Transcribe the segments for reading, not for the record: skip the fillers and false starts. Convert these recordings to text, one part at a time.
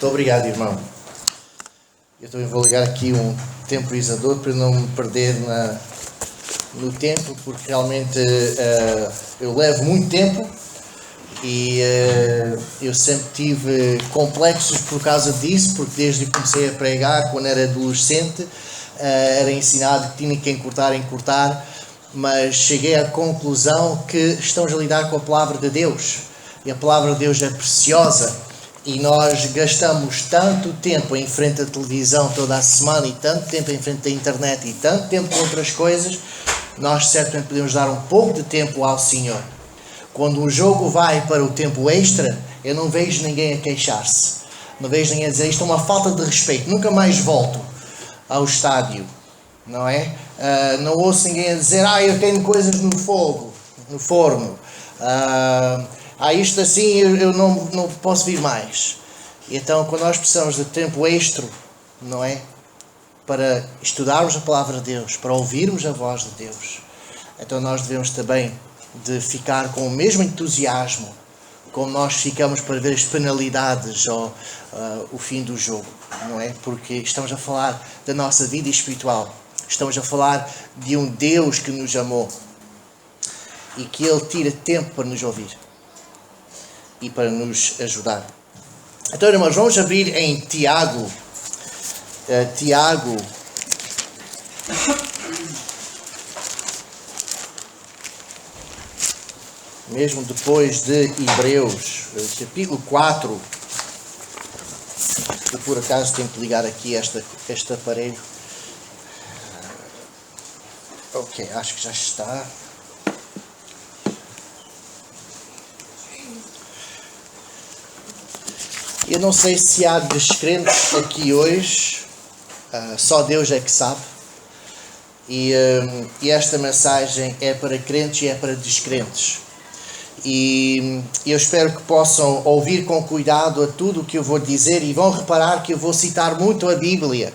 Obrigado, irmão. Eu também vou ligar aqui um temporizador para não me perder no tempo, porque realmente eu levo muito tempo e eu sempre tive complexos por causa disso, porque desde que comecei a pregar, quando era adolescente, era ensinado que tinha que encurtar, mas cheguei à conclusão que estamos a lidar com a palavra de Deus, e a palavra de Deus é preciosa. E nós gastamos tanto tempo em frente à televisão toda a semana, e tanto tempo em frente à internet, e tanto tempo com outras coisas, nós certamente podemos dar um pouco de tempo ao Senhor. Quando o jogo vai para o tempo extra, eu não vejo ninguém a queixar-se. Não vejo ninguém a dizer, isto é uma falta de respeito, nunca mais volto ao estádio, não é? Não ouço ninguém a dizer, eu tenho coisas no forno. Isto assim eu não posso vir mais. E então, quando nós precisamos de tempo extra, não é? Para estudarmos a palavra de Deus, para ouvirmos a voz de Deus, então nós devemos também de ficar com o mesmo entusiasmo como nós ficamos para ver as penalidades ou o fim do jogo, não é? Porque estamos a falar da nossa vida espiritual, estamos a falar de um Deus que nos amou e que Ele tira tempo para nos ouvir e para nos ajudar. Então, irmãos, vamos abrir em Tiago. Mesmo depois de Hebreus, capítulo 4. Eu, por acaso, tenho que ligar aqui este aparelho. Ok, acho que já está. Eu não sei se há descrentes aqui hoje, só Deus é que sabe. E esta mensagem é para crentes e é para descrentes. E eu espero que possam ouvir com cuidado a tudo o que eu vou dizer e vão reparar que eu vou citar muito a Bíblia.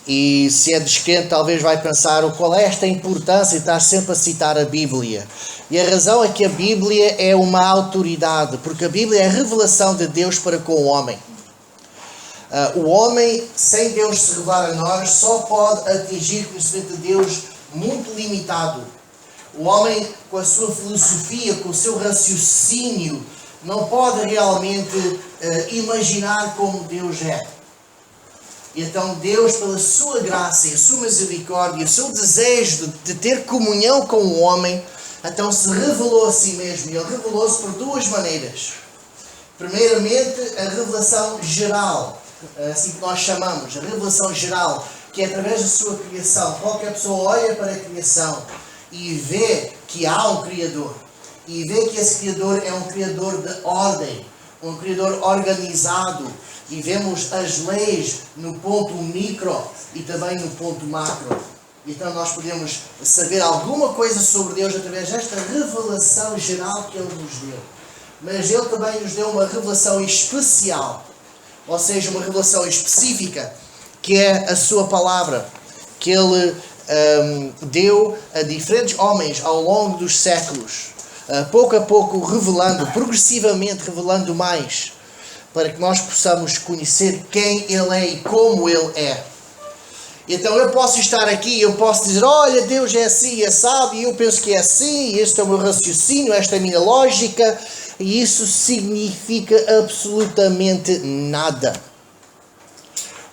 E se é descrente, talvez vai pensar qual é esta importância de estar sempre a citar a Bíblia. E a razão é que a Bíblia é uma autoridade, porque a Bíblia é a revelação de Deus para com o homem. O homem, sem Deus se revelar a nós, só pode atingir conhecimento de Deus muito limitado. O homem, com a sua filosofia, com o seu raciocínio, não pode realmente imaginar como Deus é. E então Deus, pela sua graça e a sua misericórdia, o seu desejo de ter comunhão com o homem, então se revelou a si mesmo. E Ele revelou-se por duas maneiras. Primeiramente, a revelação geral, assim que nós chamamos, a revelação geral, que é através da sua criação. Qualquer pessoa olha para a criação e vê que há um Criador. E vê que esse Criador é um Criador de ordem, um Criador organizado. E vemos as leis no ponto micro e também no ponto macro. Então nós podemos saber alguma coisa sobre Deus através desta revelação geral que Ele nos deu. Mas Ele também nos deu uma revelação especial, ou seja, uma revelação específica, que é a sua palavra, que Ele deu a diferentes homens ao longo dos séculos, pouco a pouco revelando, progressivamente revelando mais, para que nós possamos conhecer quem Ele é e como Ele é. Então eu posso estar aqui e eu posso dizer, olha, Deus é assim e assado, e eu penso que é assim, e este é o meu raciocínio, esta é a minha lógica, e isso significa absolutamente nada.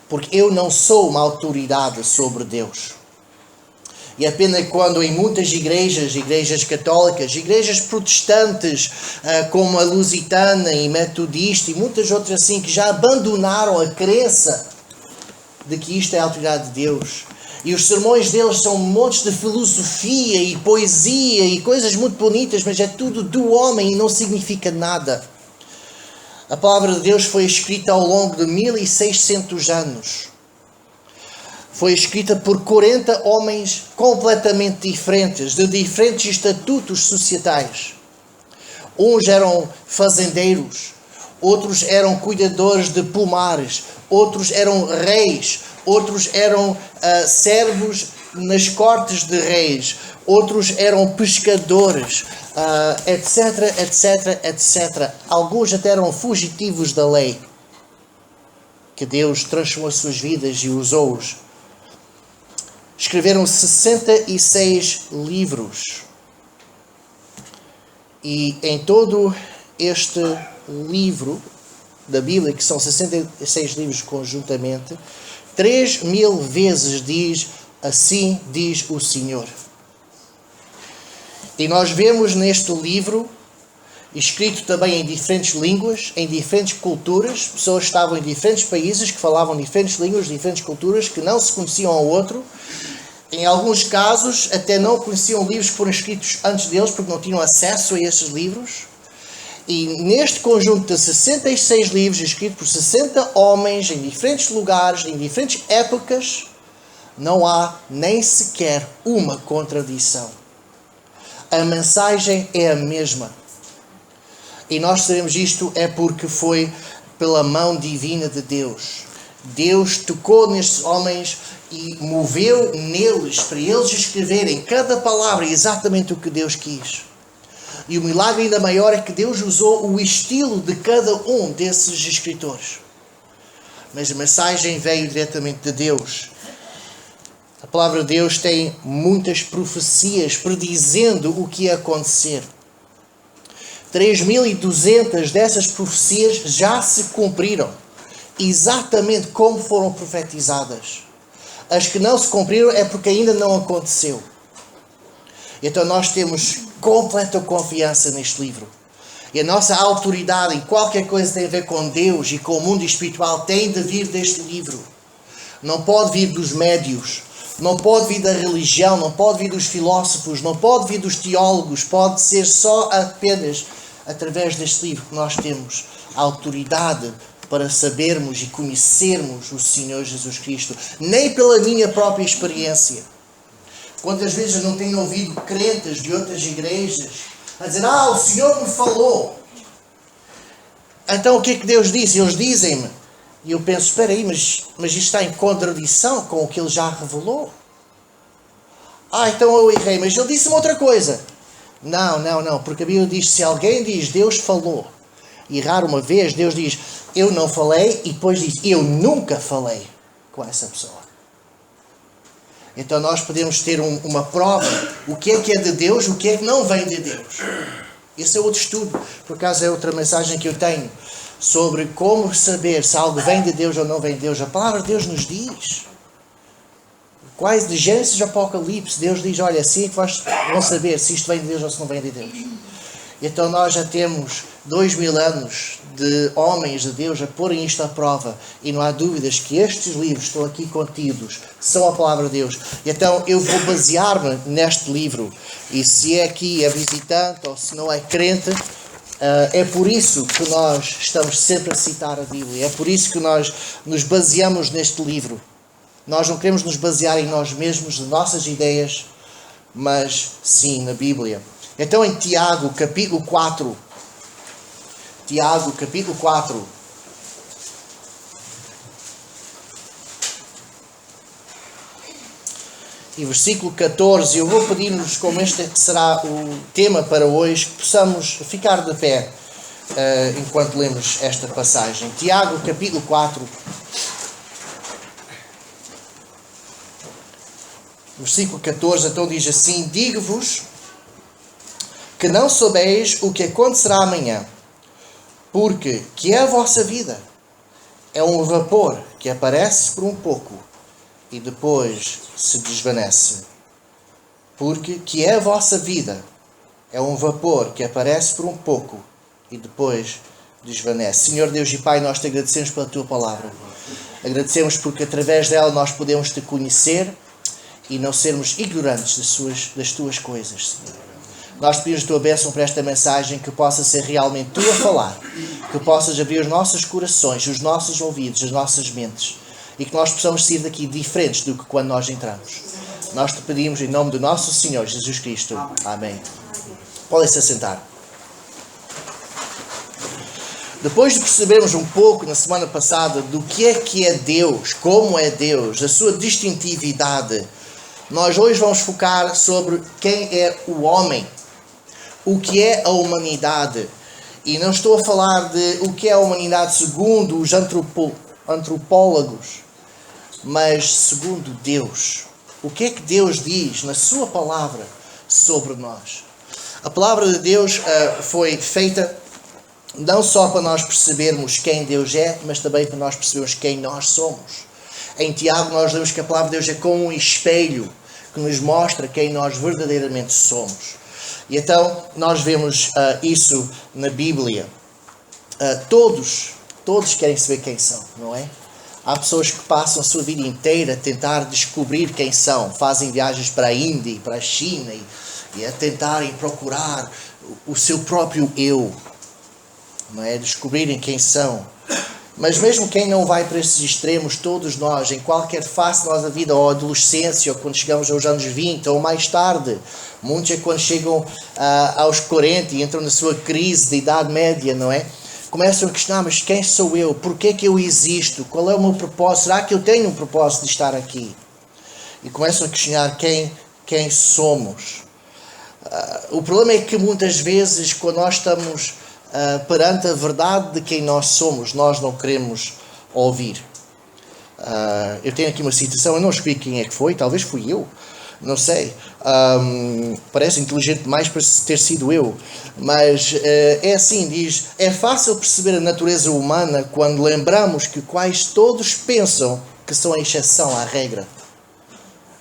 Porque eu não sou uma autoridade sobre Deus. E apenas quando em muitas igrejas católicas, igrejas protestantes, como a lusitana e metodista e muitas outras assim, que já abandonaram a crença de que isto é a autoridade de Deus. E os sermões deles são montes de filosofia e poesia e coisas muito bonitas, mas é tudo do homem e não significa nada. A palavra de Deus foi escrita ao longo de 1600 anos. Foi escrita por 40 homens completamente diferentes, de diferentes estatutos societais. Uns eram fazendeiros, outros eram cuidadores de pomares, outros eram reis, outros eram servos nas cortes de reis, outros eram pescadores, etc, etc, etc. Alguns até eram fugitivos da lei. que Deus transformou as suas vidas e usou-os. Escreveram 66 livros. E em todo este livro da Bíblia, que são 66 livros conjuntamente, 3.000 vezes diz: assim diz o Senhor. E nós vemos neste livro, escrito também em diferentes línguas, em diferentes culturas, pessoas que estavam em diferentes países, que falavam diferentes línguas, diferentes culturas, que não se conheciam ao outro. Em alguns casos, até não conheciam livros que foram escritos antes deles, porque não tinham acesso a esses livros. E neste conjunto de 66 livros, escritos por 60 homens, em diferentes lugares, em diferentes épocas, não há nem sequer uma contradição. A mensagem é a mesma. E nós sabemos isto é porque foi pela mão divina de Deus. Deus tocou nestes homens e moveu neles, para eles escreverem cada palavra exatamente o que Deus quis. E o milagre ainda maior é que Deus usou o estilo de cada um desses escritores. Mas a mensagem veio diretamente de Deus. A palavra de Deus tem muitas profecias predizendo o que ia acontecer. 3.200 dessas profecias já se cumpriram, exatamente como foram profetizadas. As que não se cumpriram é porque ainda não aconteceu. Então nós temos completa confiança neste livro. E a nossa autoridade em qualquer coisa que tem a ver com Deus e com o mundo espiritual tem de vir deste livro. Não pode vir dos médios, não pode vir da religião, não pode vir dos filósofos, não pode vir dos teólogos, pode ser só apenas através deste livro que nós temos a autoridade para sabermos e conhecermos o Senhor Jesus Cristo. Nem pela minha própria experiência. Quantas vezes eu não tenho ouvido crentes de outras igrejas a dizer: o Senhor me falou. Então o que é que Deus disse? Eles dizem-me. E eu penso: espera aí, mas isto está em contradição com o que Ele já revelou. Então eu errei, mas Ele disse-me outra coisa. Não, porque a Bíblia diz: se alguém diz Deus falou, e errar uma vez, Deus diz: eu não falei, e depois diz: eu nunca falei com essa pessoa. Então nós podemos ter uma prova, o que é de Deus, o que é que não vem de Deus. Esse é outro estudo, por acaso é outra mensagem que eu tenho, sobre como saber se algo vem de Deus ou não vem de Deus. A palavra de Deus nos diz. Quase de Gênesis e Apocalipse, Deus diz: olha, assim é que vão saber se isto vem de Deus ou se não vem de Deus. Então nós já temos 2000 anos de homens de Deus a porem isto à prova. E não há dúvidas que estes livros estão aqui contidos, são a palavra de Deus. Então eu vou basear-me neste livro. E se é aqui visitante ou se não é crente, é por isso que nós estamos sempre a citar a Bíblia. É por isso que nós nos baseamos neste livro. Nós não queremos nos basear em nós mesmos, nas nossas ideias, mas sim na Bíblia. Então em Tiago, capítulo 4. Tiago, capítulo 4. E versículo 14. Eu vou pedir-nos, como este será o tema para hoje, que possamos ficar de pé enquanto lemos esta passagem. Tiago, capítulo 4. Versículo 14, então diz assim: digo-vos que não sabeis o que acontecerá amanhã, porque que é a vossa vida? É um vapor que aparece por um pouco e depois se desvanece. Porque que é a vossa vida? É um vapor que aparece por um pouco e depois desvanece. Senhor Deus e Pai, nós te agradecemos pela tua palavra. Agradecemos porque através dela nós podemos te conhecer e não sermos ignorantes das tuas coisas, Senhor. Nós pedimos a tua bênção para esta mensagem, que possa ser realmente tu a falar, que possas abrir os nossos corações, os nossos ouvidos, as nossas mentes, e que nós possamos sair daqui diferentes do que quando nós entramos. Nós te pedimos em nome do nosso Senhor Jesus Cristo. Amém. Podem se assentar. Depois de percebermos um pouco na semana passada do que é Deus, como é Deus, a sua distintividade, nós hoje vamos focar sobre quem é o homem, o que é a humanidade. E não estou a falar de o que é a humanidade segundo os antropólogos, mas segundo Deus. O que é que Deus diz na sua palavra sobre nós? A palavra de Deus foi feita não só para nós percebermos quem Deus é, mas também para nós percebermos quem nós somos. Em Tiago nós lemos que a palavra de Deus é como um espelho que nos mostra quem nós verdadeiramente somos. E então nós vemos isso na Bíblia. Todos querem saber quem são, não é? Há pessoas que passam a sua vida inteira a tentar descobrir quem são. Fazem viagens para a Índia e para a China e a tentarem procurar o seu próprio eu. Não é? Descobrirem quem são. Mas mesmo quem não vai para esses extremos, todos nós, em qualquer fase da nossa vida, ou adolescência, ou quando chegamos aos anos 20, ou mais tarde, muitos é quando chegam aos 40 e entram na sua crise de idade média, não é? Começam a questionar, mas quem sou eu? Porquê é que eu existo? Qual é o meu propósito? Será que eu tenho um propósito de estar aqui? E começam a questionar quem somos. O problema é que muitas vezes, quando nós estamos perante a verdade de quem nós somos, nós não queremos ouvir. Eu tenho aqui uma citação, eu não escrevi quem é que foi, talvez fui eu, não sei. Parece inteligente demais para ter sido eu, mas é assim, diz: é fácil perceber a natureza humana quando lembramos que quase todos pensam que são a exceção à regra.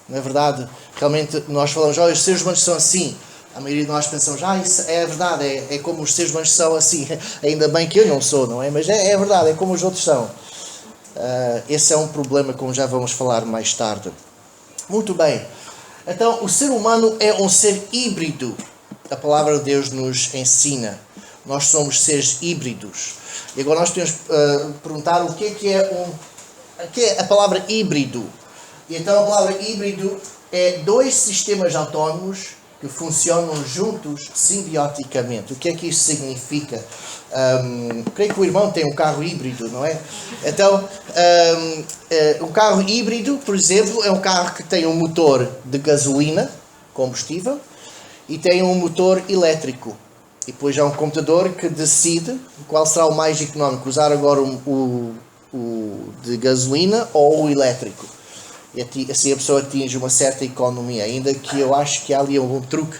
Não é verdade? Realmente nós falamos, olha, os seres humanos são assim. A maioria de nós pensamos, isso é verdade, é como os seres humanos são assim. Ainda bem que eu não sou, não é? Mas é verdade, é como os outros são. Esse é um problema, como já vamos falar mais tarde. Muito bem. Então, o ser humano é um ser híbrido. A palavra de Deus nos ensina. Nós somos seres híbridos. E agora nós podemos perguntar o que é a palavra híbrido. E então a palavra híbrido é dois sistemas autónomos que funcionam juntos simbioticamente. O que é que isso significa? Creio que o irmão tem um carro híbrido, não é? Então, um carro híbrido, por exemplo, é um carro que tem um motor de gasolina, combustível, e tem um motor elétrico. E depois há um computador que decide qual será o mais económico, usar agora o de gasolina ou o elétrico. E assim a pessoa atinge uma certa economia, ainda que eu acho que há ali algum truque,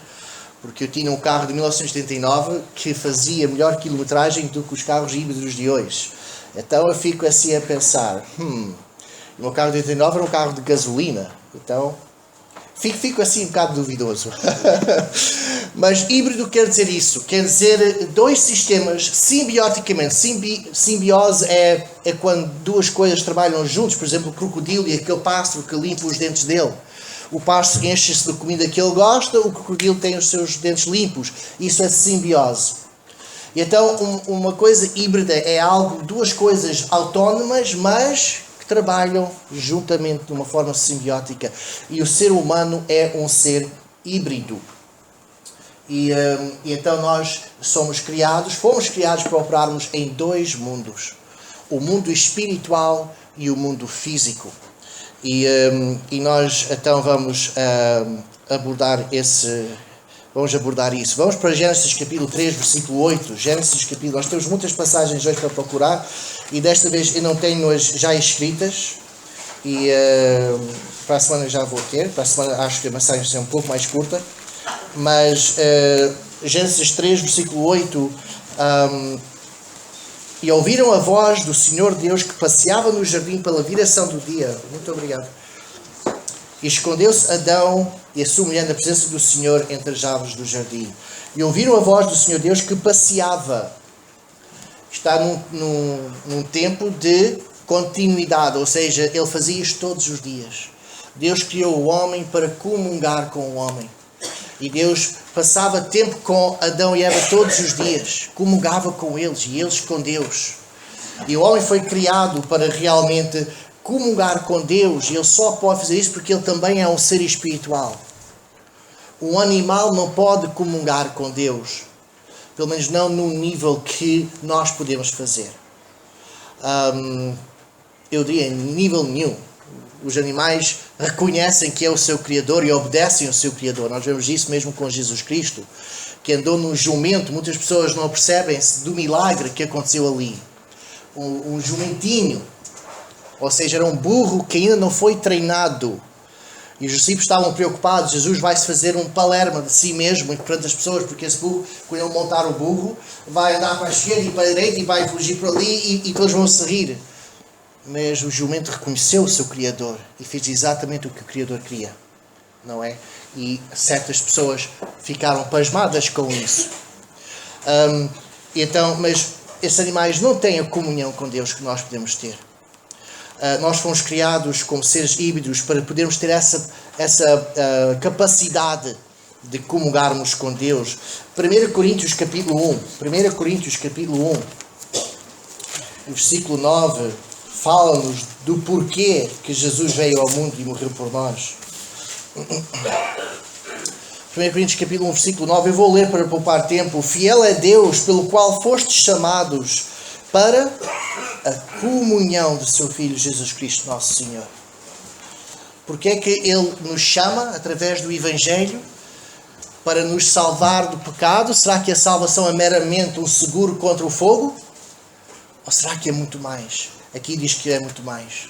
porque eu tinha um carro de 1979 que fazia melhor quilometragem do que os carros híbridos de hoje. Então eu fico assim a pensar, o meu carro de 89 era um carro de gasolina, então fico assim um bocado duvidoso. Mas híbrido quer dizer isso, quer dizer dois sistemas simbioticamente. Simbiose é quando duas coisas trabalham juntos, por exemplo, o crocodilo e aquele pássaro que limpa os dentes dele. O pássaro enche-se de comida que ele gosta, o crocodilo tem os seus dentes limpos. Isso é simbiose. E então uma coisa híbrida é algo, duas coisas autónomas, mas que trabalham juntamente de uma forma simbiótica. E o ser humano é um ser híbrido. E então nós fomos criados para operarmos em dois mundos. O mundo espiritual e o mundo físico. E nós então vamos abordar isso. Vamos para Gênesis capítulo 3, versículo 8. Nós temos muitas passagens hoje para procurar. E desta vez eu não tenho-as já escritas. E para a semana já vou ter. Para a semana acho que a mensagem vai ser um pouco mais curta. Mas Gênesis 3, versículo 8, e ouviram a voz do Senhor Deus que passeava no jardim pela viração do dia. Muito obrigado. E escondeu-se Adão e a sua mulher na presença do Senhor entre as árvores do jardim. E ouviram a voz do Senhor Deus que passeava. Está num tempo de continuidade, ou seja, ele fazia isto todos os dias. Deus criou o homem para comungar com o homem. E Deus passava tempo com Adão e Eva todos os dias, comungava com eles e eles com Deus. E o homem foi criado para realmente comungar com Deus, e ele só pode fazer isso porque ele também é um ser espiritual. Um animal não pode comungar com Deus, pelo menos não no nível que nós podemos fazer. Eu diria em nível nenhum. Os animais reconhecem que é o seu Criador e obedecem ao seu Criador. Nós vemos isso mesmo com Jesus Cristo, que andou num jumento. Muitas pessoas não percebem do milagre que aconteceu ali. Um jumentinho Ou seja, era um burro que ainda não foi treinado. E os discípulos estavam preocupados. Jesus vai-se fazer um palerma de si mesmo perante as pessoas, porque esse burro, quando ele montar o burro, vai andar para a esquerda e para a direita e vai fugir por ali e todos vão se rir. Mas o jumento reconheceu o seu Criador e fez exatamente o que o Criador queria, não é? E certas pessoas ficaram pasmadas com isso. Então, mas esses animais não têm a comunhão com Deus que nós podemos ter. Nós fomos criados como seres híbridos para podermos ter essa capacidade de comungarmos com Deus. 1 Coríntios capítulo 1, 1 Coríntios capítulo 1, versículo 9, fala-nos do porquê que Jesus veio ao mundo e morreu por nós. 1 Coríntios capítulo 1, versículo 9, eu vou ler para poupar tempo. Fiel é Deus, pelo qual fostes chamados para a comunhão do seu Filho Jesus Cristo, nosso Senhor. Porque é que Ele nos chama, através do Evangelho, para nos salvar do pecado? Será que a salvação é meramente um seguro contra o fogo? Ou será que é muito mais? Aqui diz que é muito mais.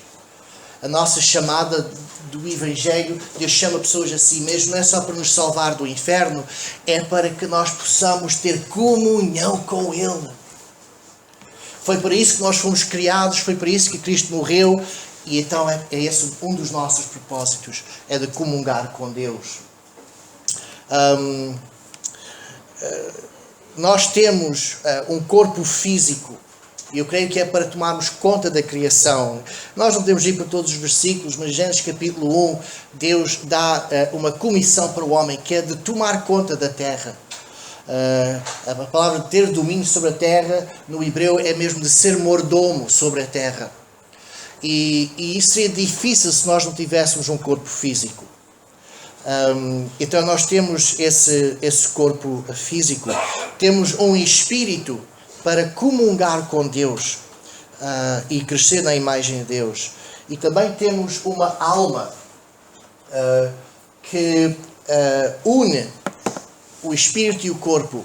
A nossa chamada do Evangelho, Deus chama pessoas a si mesmo, não é só para nos salvar do inferno, é para que nós possamos ter comunhão com Ele. Foi por isso que nós fomos criados, foi por isso que Cristo morreu, e então é esse um dos nossos propósitos, é de comungar com Deus. Nós temos um corpo físico, e eu creio que é para tomarmos conta da criação. Nós não podemos ir para todos os versículos, mas em Gênesis capítulo 1, Deus dá uma comissão para o homem, que é de tomar conta da terra. A palavra de ter domínio sobre a terra, no hebreu, é mesmo de ser mordomo sobre a terra. E isso seria difícil se nós não tivéssemos um corpo físico. Então nós temos esse corpo físico. Temos um espírito para comungar com Deus e crescer na imagem de Deus. E também temos uma alma que une o espírito e o corpo.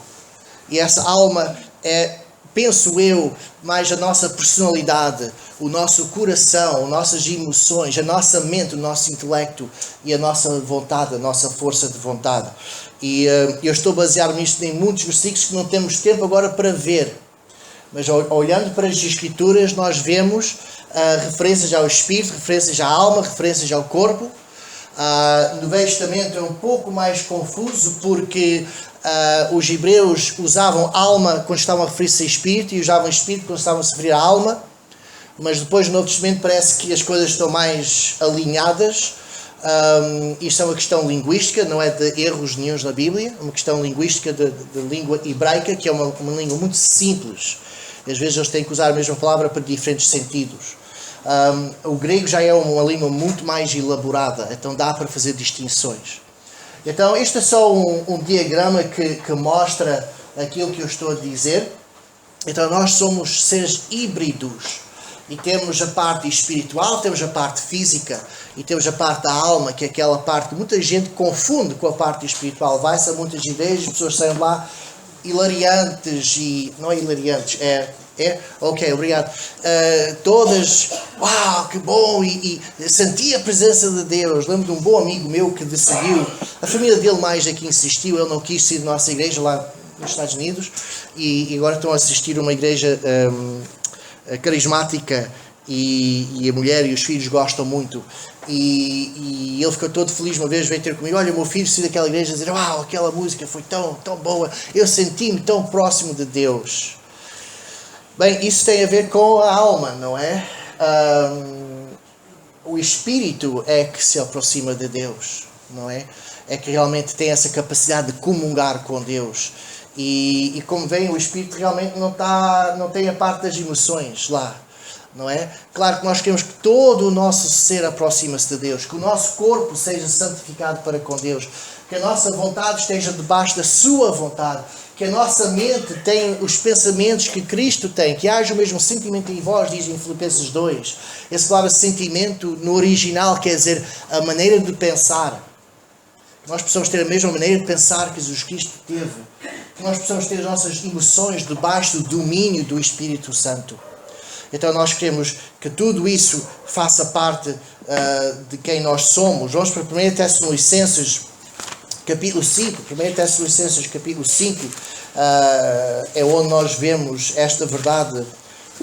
E essa alma é, penso eu, mais a nossa personalidade, o nosso coração, as nossas emoções, a nossa mente, o nosso intelecto e a nossa vontade, a nossa força de vontade. E eu estou baseado nisto em muitos versículos que não temos tempo agora para ver. Mas olhando para as Escrituras, nós vemos referências ao espírito, referências à alma, referências ao corpo. No Velho Testamento é um pouco mais confuso, porque os hebreus usavam alma quando estavam a referir-se a espírito e usavam espírito quando estavam a se referir à alma, mas depois no Novo Testamento parece que as coisas estão mais alinhadas. Isto é uma questão linguística, não é de erros nenhuns na Bíblia, é uma questão linguística de língua hebraica, que é uma língua muito simples. Às vezes eles têm que usar a mesma palavra para diferentes sentidos. O grego já é uma língua muito mais elaborada, então dá para fazer distinções. Então este é só um diagrama que mostra aquilo que eu estou a dizer. Então nós somos seres híbridos e temos a parte espiritual, temos a parte física e temos a parte da alma, que é aquela parte que muita gente confunde com a parte espiritual. Vai-se a muitas igrejas, as pessoas saem lá hilariantes e... não é hilariantes, ok, obrigado. Todas, uau, que bom, e senti a presença de Deus. Lembro de um bom amigo meu que decidiu, a família dele mais aqui insistiu, ele não quis sair da nossa igreja lá nos Estados Unidos, e agora estão a assistir a uma igreja carismática, e a mulher e os filhos gostam muito. E ele ficou todo feliz, uma vez veio ter comigo, olha, o meu filho saiu daquela igreja a dizer, uau, aquela música foi tão boa, eu senti-me tão próximo de Deus. Bem, isso tem a ver com a alma, não é? O espírito é que se aproxima de Deus, não é? É que realmente tem essa capacidade de comungar com Deus. E como vem, o espírito realmente não tem a parte das emoções lá, não é? Claro que nós queremos que todo o nosso ser aproxime-se de Deus, que o nosso corpo seja santificado para com Deus, que a nossa vontade esteja debaixo da sua vontade, que a nossa mente tenha os pensamentos que Cristo tem, que haja o mesmo sentimento em vós, diz em Filipenses 2. Essa palavra sentimento no original quer dizer a maneira de pensar. Que nós possamos ter a mesma maneira de pensar que Jesus Cristo teve. Que nós possamos ter as nossas emoções debaixo do domínio do Espírito Santo. Então nós queremos que tudo isso faça parte de quem nós somos. Vamos para 1 Tessalonicenses capítulo 5. 1 Tessalonicenses capítulo 5 é onde nós vemos esta verdade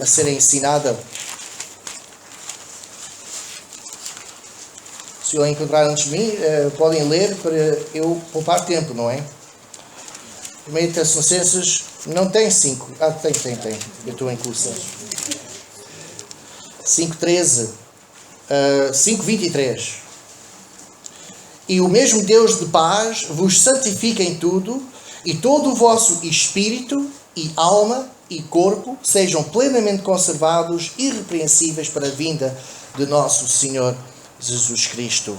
a ser ensinada. Se eu encontrar antes de mim, podem ler para eu poupar tempo, não é? 1 Tessalonicenses não tem 5. Tem. Eu estou em Colossenses. 5:13. 5:23. E o mesmo Deus de paz vos santifica em tudo, e todo o vosso espírito e alma e corpo sejam plenamente conservados, irrepreensíveis para a vinda de nosso Senhor Jesus Cristo.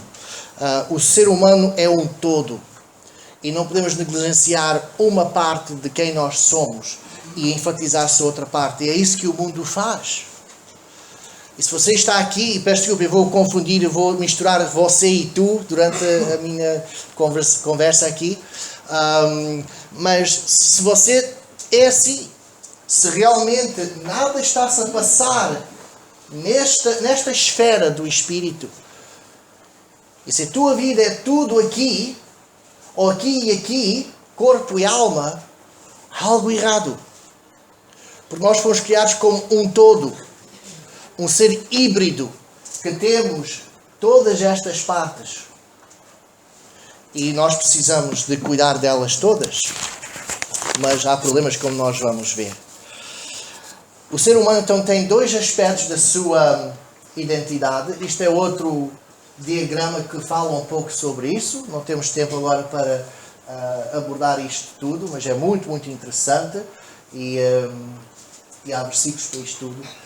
O ser humano é um todo e não podemos negligenciar uma parte de quem nós somos e enfatizar-se outra parte. E é isso que o mundo faz. E se você está aqui, e peço desculpa, eu vou confundir, eu vou misturar você e tu durante a minha conversa aqui, mas se você é assim, se realmente nada está-se a passar nesta esfera do Espírito, e se a tua vida é tudo aqui, ou aqui e aqui, corpo e alma, há algo errado. Porque nós fomos criados como um todo, um ser híbrido, que temos todas estas partes. E nós precisamos de cuidar delas todas. Mas há problemas, como nós vamos ver. O ser humano então tem dois aspectos da sua identidade. Isto é outro diagrama que fala um pouco sobre isso. Não temos tempo agora para abordar isto tudo, mas é muito, muito interessante e há versículos para isto tudo.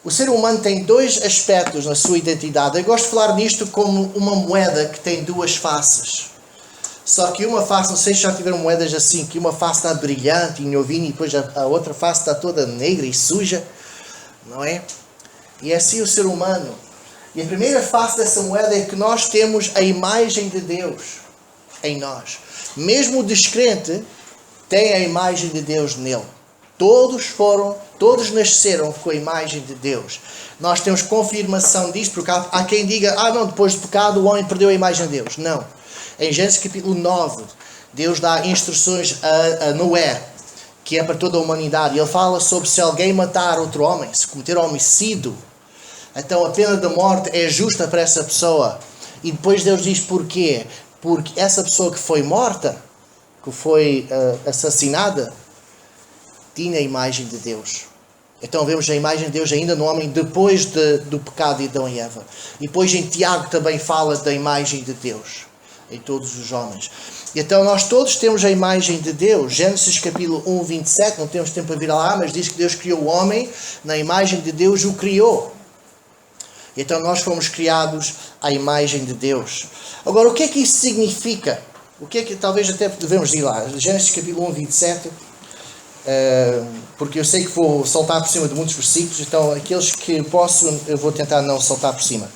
O ser humano tem dois aspectos na sua identidade. Eu gosto de falar nisto como uma moeda que tem duas faces. Só que uma face, não sei se já tiveram moedas assim, que uma face está brilhante e novinha e depois a outra face está toda negra e suja, não é? E é assim o ser humano. E a primeira face dessa moeda é que nós temos a imagem de Deus em nós. Mesmo o descrente tem a imagem de Deus nele. Todos nasceram com a imagem de Deus. Nós temos confirmação disto, porque há quem diga, não, depois do pecado o homem perdeu a imagem de Deus. Não. Em Gênesis capítulo 9, Deus dá instruções a Noé, que é para toda a humanidade. Ele fala sobre se alguém matar outro homem, se cometer homicídio, então a pena da morte é justa para essa pessoa. E depois Deus diz porquê? Porque essa pessoa que foi morta, que foi assassinada, tinha a imagem de Deus. Então vemos a imagem de Deus ainda no homem depois do pecado de Adão e Eva. E depois em Tiago também fala da imagem de Deus em todos os homens. E então nós todos temos a imagem de Deus. Gênesis capítulo 1, 27, não temos tempo para vir lá, mas diz que Deus criou o homem, na imagem de Deus o criou. E então nós fomos criados à imagem de Deus. Agora, o que é que isso significa? O que é que talvez até devemos ir lá? Gênesis capítulo 1, 27... porque eu sei que vou saltar por cima de muitos versículos, então aqueles que posso eu vou tentar não saltar por cima.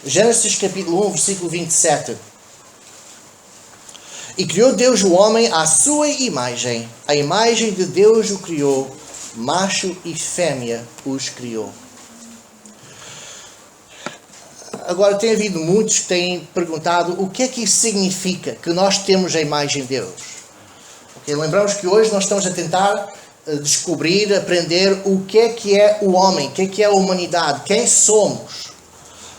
Gênesis capítulo 1, versículo 27. E criou Deus o homem à sua imagem, a imagem de Deus o criou, macho e fêmea os criou. Agora tem havido muitos que têm perguntado o que é que isso significa, que nós temos a imagem de Deus. Lembramos que hoje nós estamos a tentar descobrir, aprender o que é o homem, o que é a humanidade, quem somos.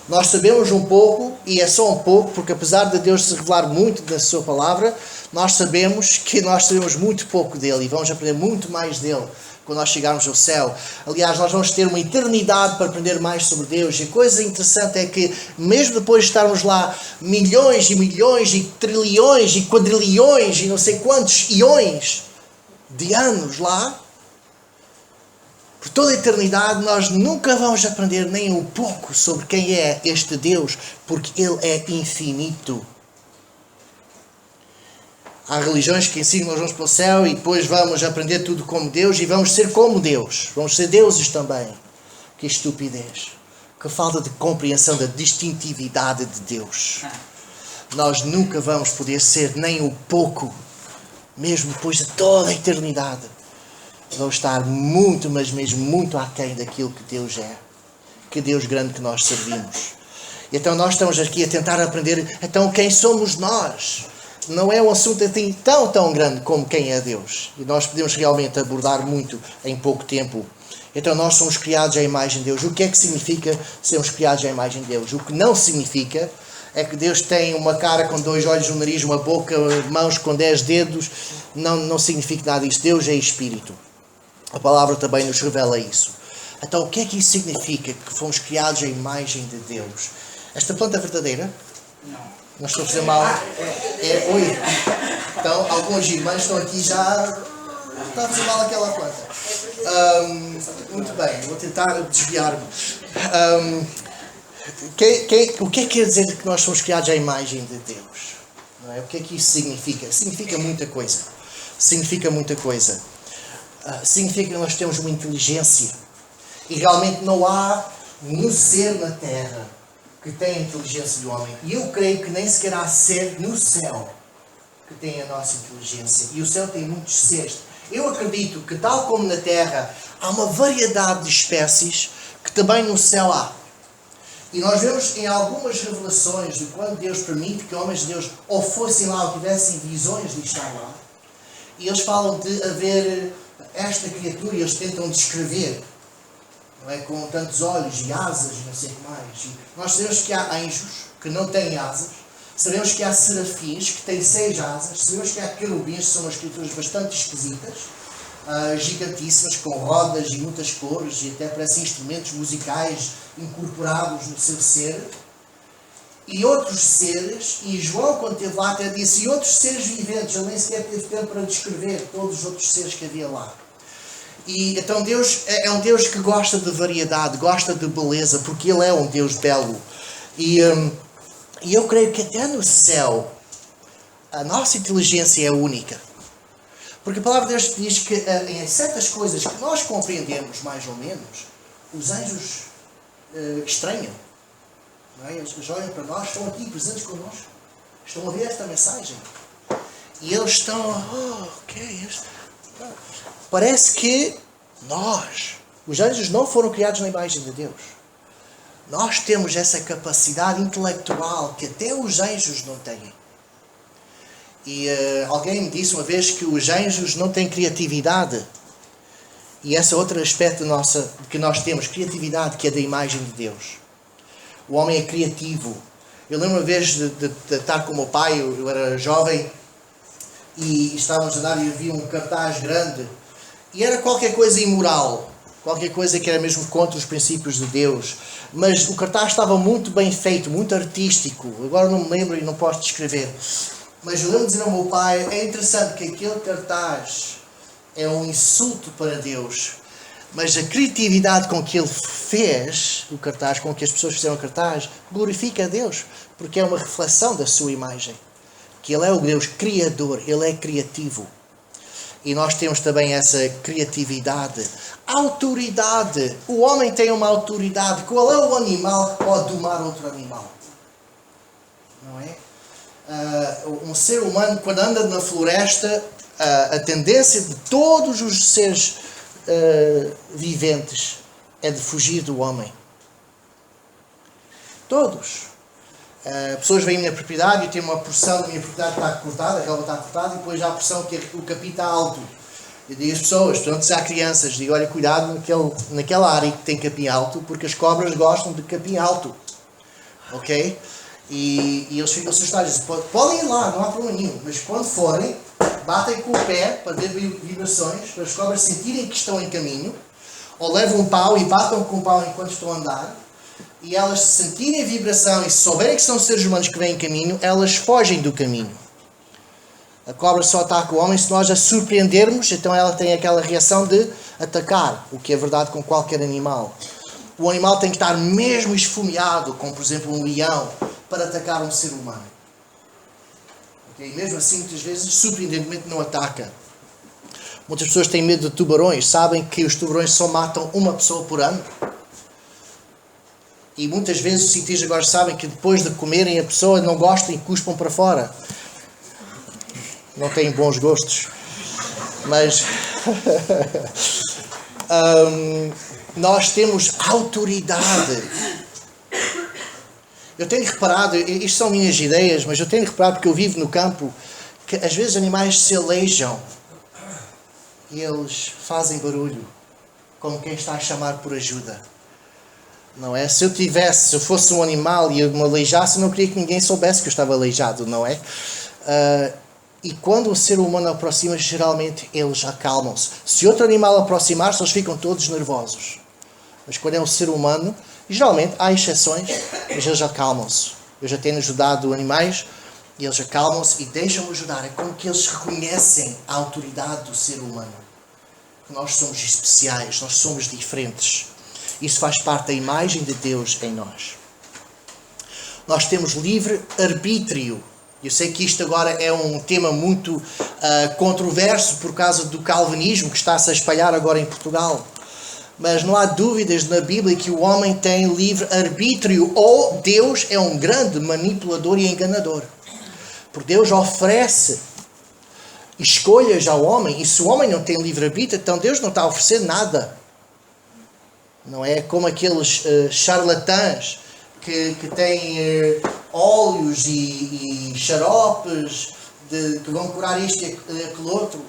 Nós sabemos um pouco, e é só um pouco, porque apesar de Deus se revelar muito da sua palavra, nós sabemos que nós sabemos muito pouco dele e vamos aprender muito mais dele quando nós chegarmos ao céu. Aliás, nós vamos ter uma eternidade para aprender mais sobre Deus. E a coisa interessante é que, mesmo depois de estarmos lá milhões e milhões e trilhões e quadrilhões e não sei quantos iões de anos lá, por toda a eternidade, nós nunca vamos aprender nem um pouco sobre quem é este Deus, porque Ele é infinito. Há religiões que ensinam que nós vamos para o céu e depois vamos aprender tudo como Deus e vamos ser como Deus. Vamos ser deuses também. Que estupidez. Que falta de compreensão da distintividade de Deus. Nós nunca vamos poder ser nem um pouco, mesmo depois de toda a eternidade. vão estar muito, mas mesmo muito aquém daquilo que Deus é. Que Deus grande que nós servimos. Então nós estamos aqui a tentar aprender, então quem somos nós? Não é um assunto assim tão grande como quem é Deus. E nós podemos realmente abordar muito em pouco tempo. Então nós somos criados à imagem de Deus. O que é que significa sermos criados à imagem de Deus? O que não significa é que Deus tem uma cara com 2 olhos, um nariz, uma boca, mãos com 10 dedos. Não significa nada disso. Deus é Espírito. A palavra também nos revela isso. Então o que é que isso significa? Que fomos criados à imagem de Deus. Esta planta é verdadeira? Não estou a fazer mal. Oi. Então alguns irmãos estão aqui já... Está a fazer mal aquela planta. Muito bem, vou tentar desviar-me. O que é que quer dizer que nós somos criados à imagem de Deus? Não é? O que é que isso significa? Significa muita coisa. Significa que nós temos uma inteligência. E realmente não há nenhum ser na Terra que tenha a inteligência do homem. E eu creio que nem sequer há ser no céu que tenha a nossa inteligência. E o céu tem muitos seres. Eu acredito que, tal como na Terra, há uma variedade de espécies que também no céu há. E nós vemos em algumas revelações de quando Deus permite que homens de Deus ou fossem lá ou tivessem visões de estar lá. E eles falam de haver esta criatura e eles tentam descrever. Não é? Com tantos olhos e asas e não sei o que mais. E nós sabemos que há anjos que não têm asas. Sabemos que há serafins que têm 6 asas. Sabemos que há querubins, que são umas criaturas bastante esquisitas, gigantíssimas, com rodas e muitas cores, e até parecem instrumentos musicais incorporados no seu ser. E outros seres, e João, quando esteve lá, até disse, e outros seres viventes, ele nem sequer teve tempo para descrever todos os outros seres que havia lá. E então Deus é um Deus que gosta de variedade, gosta de beleza, porque Ele é um Deus belo. E eu creio que até no céu a nossa inteligência é única. Porque a palavra de Deus diz que em certas coisas que nós compreendemos mais ou menos, os anjos estranham. Não é? Eles olham para nós, estão aqui presentes connosco, estão a ver esta mensagem. E eles estão, parece que os anjos não foram criados na imagem de Deus. Nós temos essa capacidade intelectual que até os anjos não têm. E alguém me disse uma vez que os anjos não têm criatividade. E esse é outro aspecto que nós temos, criatividade, que é da imagem de Deus. O homem é criativo. Eu lembro uma vez de estar com o meu pai, eu era jovem, e estávamos a andar e havia um cartaz grande, e era qualquer coisa imoral, qualquer coisa que era mesmo contra os princípios de Deus. Mas o cartaz estava muito bem feito, muito artístico. Agora não me lembro e não posso descrever. Mas eu lembro de dizer ao meu pai, é interessante que aquele cartaz é um insulto para Deus. Mas a criatividade com que ele fez o cartaz, com que as pessoas fizeram o cartaz, glorifica a Deus. Porque é uma reflexão da sua imagem. Que Ele é o Deus criador, Ele é criativo. E nós temos também essa criatividade. Autoridade. O homem tem uma autoridade. Qual é o animal que pode domar outro animal? Não é? Um ser humano, quando anda na floresta, a tendência de todos os seres viventes é de fugir do homem. Todos. Pessoas vêm à minha propriedade e tem uma porção da minha propriedade que está cortada, a relva está cortada, e depois há a porção que o capim está alto. Eu digo às pessoas, portanto, se há crianças, digo, olha, cuidado naquela área que tem capim alto, porque as cobras gostam de capim alto. Ok? E eles ficam assustados. Dizem, podem ir lá, não há problema nenhum, mas quando forem, batem com o pé para ter vibrações, para as cobras sentirem que estão em caminho, ou levam um pau e batam com o pau enquanto estão a andar, e elas se sentirem a vibração e se souberem que são seres humanos que vêm em caminho, elas fogem do caminho. A cobra só ataca o homem se nós a surpreendermos, então ela tem aquela reação de atacar, o que é verdade com qualquer animal. O animal tem que estar mesmo esfomeado, como por exemplo um leão, para atacar um ser humano. Okay? Mesmo assim, muitas vezes, surpreendentemente não ataca. Muitas pessoas têm medo de tubarões, sabem que os tubarões só matam uma pessoa por ano. E muitas vezes os cientistas agora sabem que depois de comerem a pessoa não gostam e cuspam para fora. Não têm bons gostos. Mas Nós temos autoridade. Eu tenho reparado, isto são minhas ideias, mas eu tenho reparado, porque eu vivo no campo, que às vezes animais se aleijam e eles fazem barulho, como quem está a chamar por ajuda. Não é? Se eu fosse um animal e eu me aleijasse, eu não queria que ninguém soubesse que eu estava aleijado, não é? E quando o ser humano aproxima, geralmente eles acalmam-se. Se outro animal aproximar-se, eles ficam todos nervosos. Mas quando é um ser humano, geralmente há exceções, mas eles acalmam-se. Eu já tenho ajudado animais e eles acalmam-se e deixam-me ajudar. É como que eles reconhecem a autoridade do ser humano. Nós somos especiais, nós somos diferentes. Isso faz parte da imagem de Deus em nós. Nós temos livre arbítrio. Eu sei que isto agora é um tema muito controverso por causa do calvinismo que está-se a espalhar agora em Portugal. Mas não há dúvidas na Bíblia que o homem tem livre arbítrio, ou Deus é um grande manipulador e enganador. Porque Deus oferece escolhas ao homem, e se o homem não tem livre arbítrio, então Deus não está a oferecer nada. Não é como aqueles charlatãs que têm óleos e xaropes que vão curar isto e aquele outro,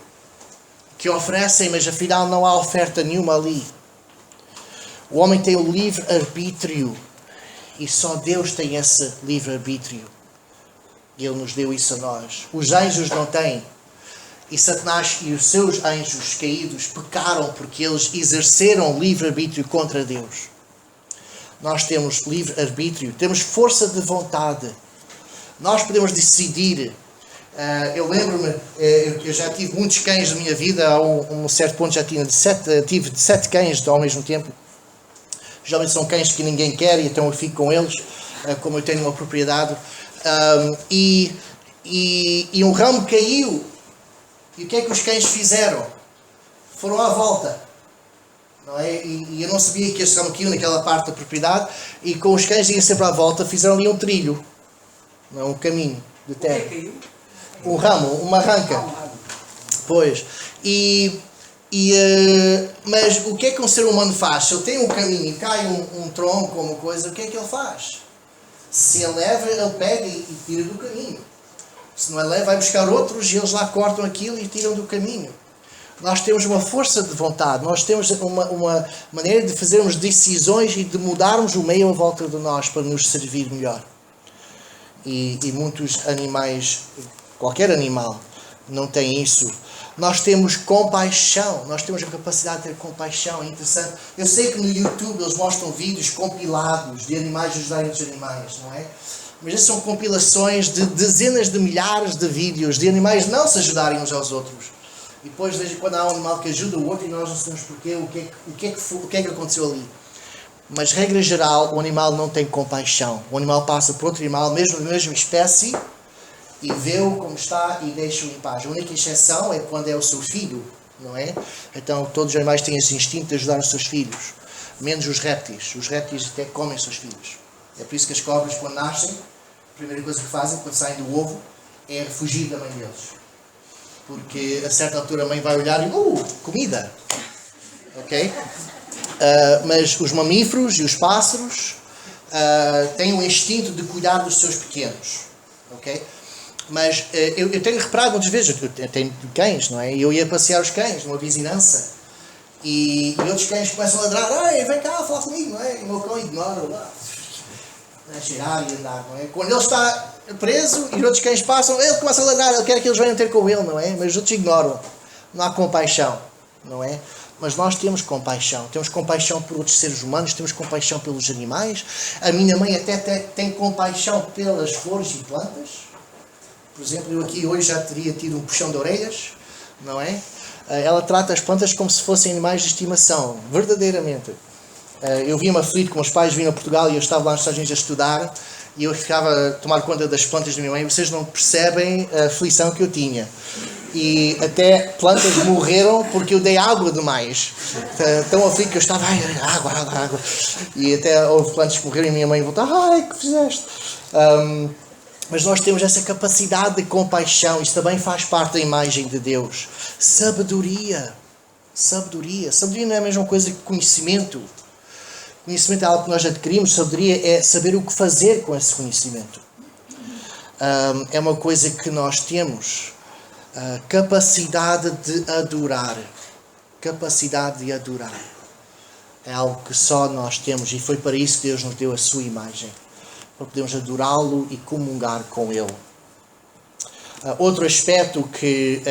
que oferecem, mas afinal não há oferta nenhuma ali. O homem tem o livre-arbítrio e só Deus tem esse livre-arbítrio. Ele nos deu isso a nós. Os anjos não têm. E Satanás e os seus anjos caídos pecaram porque eles exerceram livre-arbítrio contra Deus. Nós temos livre-arbítrio, temos força de vontade. Nós podemos decidir. Eu lembro-me, eu já tive muitos cães na minha vida, a um certo ponto já tive 7 cães ao mesmo tempo. Geralmente são cães que ninguém quer e então eu fico com eles, como eu tenho uma propriedade. E um ramo caiu. E o que é que os cães fizeram? Foram à volta. Não é? E eu não sabia que esse ramo caiu naquela parte da propriedade. E com os cães iam sempre à volta, fizeram ali um trilho. Não é? Um caminho de terra. Um ramo, uma ranca. Pois. Mas o que é que um ser humano faz? Se ele tem um caminho e cai um tronco ou uma coisa, o que é que ele faz? Se ele leva, ele pega e tira do caminho. Se não ele leva, vai buscar outros e eles lá cortam aquilo e tiram do caminho. Nós temos uma força de vontade, nós temos uma maneira de fazermos decisões e de mudarmos o meio à volta de nós para nos servir melhor. E muitos animais, qualquer animal, não tem isso. Nós temos compaixão, nós temos a capacidade de ter compaixão, é interessante. Eu sei que no YouTube eles mostram vídeos compilados de animais ajudarem os animais, não é? Mas essas são compilações de dezenas de milhares de vídeos de animais não se ajudarem uns aos outros. E depois, desde quando há um animal que ajuda o outro e nós não sabemos porquê, o que é que aconteceu ali. Mas, regra geral, o animal não tem compaixão. O animal passa por outro animal, mesmo da mesma espécie, e vê-o como está e deixa-o em paz. A única exceção é quando é o seu filho, não é? Então, todos os animais têm esse instinto de ajudar os seus filhos. Menos os répteis. Os répteis até comem os seus filhos. É por isso que as cobras, quando nascem, a primeira coisa que fazem, quando saem do ovo, é fugir da mãe deles. Porque a certa altura a mãe vai olhar e... comida! Ok? Mas os mamíferos e os pássaros têm o instinto de cuidar dos seus pequenos. Ok? Mas eu tenho reparado muitas vezes, eu tenho cães, não é? Eu ia passear os cães numa vizinhança e outros cães começam a ladrar, vem cá, fala comigo, não é? E o meu cão ignora lá. A cheirar e andar, não é? Quando ele está preso e os outros cães passam, ele começa a ladrar, ele quer que eles venham ter com ele, não é? Mas os outros ignoram. Não há compaixão, não é? Mas nós temos compaixão por outros seres humanos, temos compaixão pelos animais. A minha mãe até tem compaixão pelas flores e plantas. Por exemplo, eu aqui hoje já teria tido um puxão de orelhas, não é? Ela trata as plantas como se fossem animais de estimação, verdadeiramente. Eu via-me aflito, como os pais vinham a Portugal e eu estava lá nos Estados Unidos a estudar e eu ficava a tomar conta das plantas da minha mãe. Vocês não percebem a aflição que eu tinha. E até plantas morreram porque eu dei água demais. Tão aflito que eu estava, água. E até houve plantas que morreram e a minha mãe voltou, o que fizeste? Mas nós temos essa capacidade de compaixão. Isso também faz parte da imagem de Deus. Sabedoria. Sabedoria. Sabedoria não é a mesma coisa que conhecimento. Conhecimento é algo que nós adquirimos. Sabedoria é saber o que fazer com esse conhecimento. É uma coisa que nós temos. Capacidade de adorar. Capacidade de adorar. É algo que só nós temos. E foi para isso que Deus nos deu a sua imagem. Para podermos adorá-lo e comungar com Ele. Outro aspecto que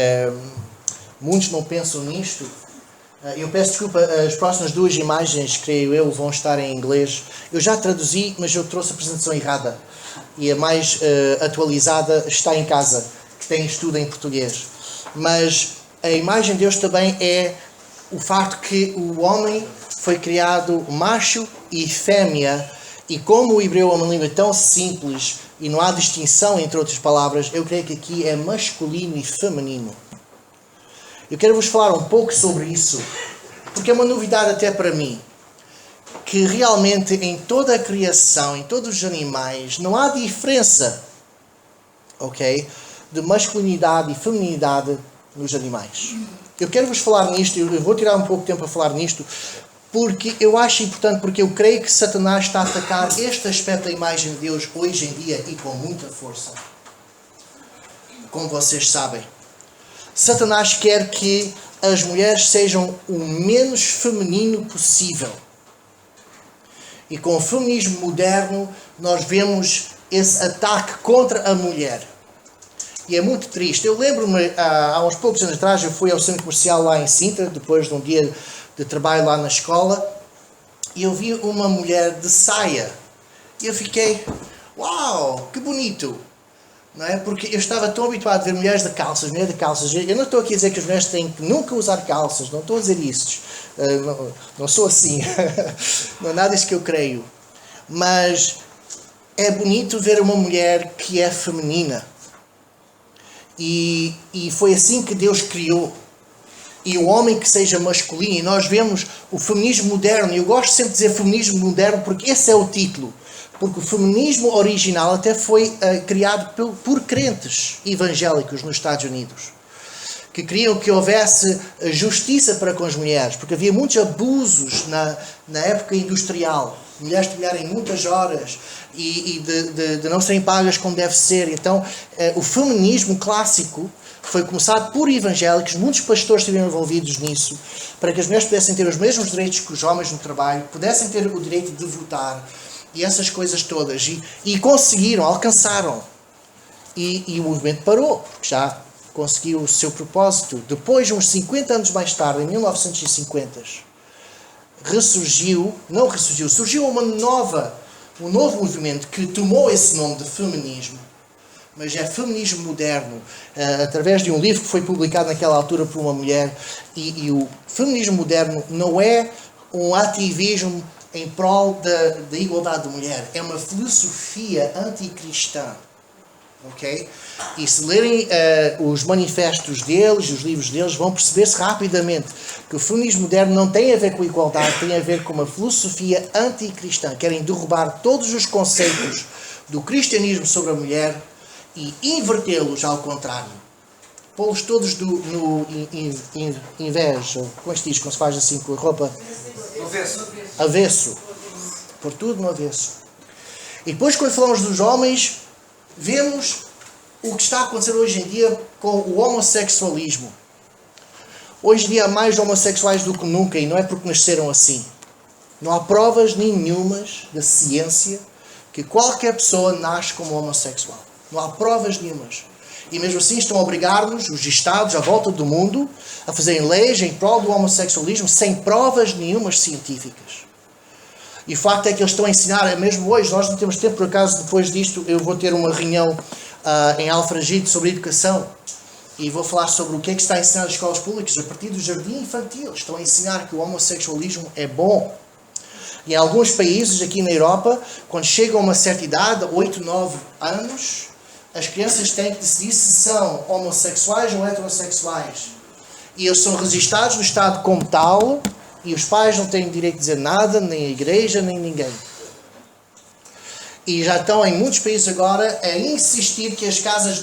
muitos não pensam nisto. Eu peço desculpa, as próximas duas imagens, creio eu, vão estar em inglês. Eu já traduzi, mas eu trouxe a apresentação errada. E a mais atualizada está em casa, que tem estudo em português. Mas a imagem de Deus também é o facto que o homem foi criado macho e fêmea. E como o hebreu é uma língua tão simples e não há distinção entre outras palavras, eu creio que aqui é masculino e feminino. Eu quero vos falar um pouco sobre isso, porque é uma novidade até para mim, que realmente em toda a criação, em todos os animais, não há diferença, ok, de masculinidade e feminilidade nos animais. Eu quero vos falar nisto, eu vou tirar um pouco de tempo a falar nisto, porque eu acho importante, porque eu creio que Satanás está a atacar este aspecto da imagem de Deus hoje em dia e com muita força. Como vocês sabem. Satanás quer que as mulheres sejam o menos feminino possível. E com o feminismo moderno, nós vemos esse ataque contra a mulher. E é muito triste. Eu lembro-me, há uns poucos anos atrás, eu fui ao centro comercial lá em Sintra, depois de um dia de trabalho lá na escola, e eu vi uma mulher de saia. E eu fiquei, uau, que bonito! Não é? Porque eu estava tão habituado a ver mulheres de calças. Eu não estou aqui a dizer que as mulheres têm que nunca usar calças, não estou a dizer isso. Não sou assim. Não é nada disso que eu creio. Mas é bonito ver uma mulher que é feminina. E foi assim que Deus criou. E o homem que seja masculino. E nós vemos o feminismo moderno. E eu gosto sempre de dizer feminismo moderno porque esse é o título. Porque o feminismo original até foi criado por crentes evangélicos nos Estados Unidos. Que queriam que houvesse justiça para com as mulheres. Porque havia muitos abusos na época industrial. Mulheres trabalharem muitas horas e de não serem pagas como deve ser. Então, o feminismo clássico foi começado por evangélicos. Muitos pastores estiveram envolvidos nisso. Para que as mulheres pudessem ter os mesmos direitos que os homens no trabalho. Pudessem ter o direito de votar. E essas coisas todas. E conseguiram, alcançaram. E o movimento parou, porque já conseguiu o seu propósito. Depois, uns 50 anos mais tarde, em 1950, surgiu um novo movimento que tomou esse nome de feminismo. Mas é feminismo moderno, através de um livro que foi publicado naquela altura por uma mulher. E o feminismo moderno não é um ativismo em prol da igualdade da mulher. É uma filosofia anticristã. Ok? E se lerem os manifestos deles, os livros deles, vão perceber-se rapidamente que o feminismo moderno não tem a ver com igualdade, tem a ver com uma filosofia anticristã. Querem derrubar todos os conceitos do cristianismo sobre a mulher e invertê-los ao contrário. Pô-los todos no invés. Como é que se diz quando se faz assim com a roupa? Avesso. Por tudo no avesso. E depois, quando falamos dos homens, vemos o que está a acontecer hoje em dia com o homossexualismo. Hoje em dia há mais homossexuais do que nunca, e não é porque nasceram assim. Não há provas nenhumas da ciência que qualquer pessoa nasce como homossexual. Não há provas nenhumas. E mesmo assim estão a obrigar-nos, os Estados à volta do mundo, a fazerem leis em prol do homossexualismo sem provas nenhumas científicas. E o facto é que eles estão a ensinar, mesmo hoje, nós não temos tempo, por acaso, depois disto, eu vou ter uma reunião em Alfragide sobre educação. E vou falar sobre o que é que está a ensinar nas escolas públicas, a partir do jardim infantil. Estão a ensinar que o homossexualismo é bom. E em alguns países, aqui na Europa, quando chegam a uma certa idade, 8, 9 anos, as crianças têm que decidir se são homossexuais ou heterossexuais. E eles são registados no Estado como tal, e os pais não têm direito de dizer nada, nem a igreja, nem ninguém. E já estão em muitos países agora a insistir que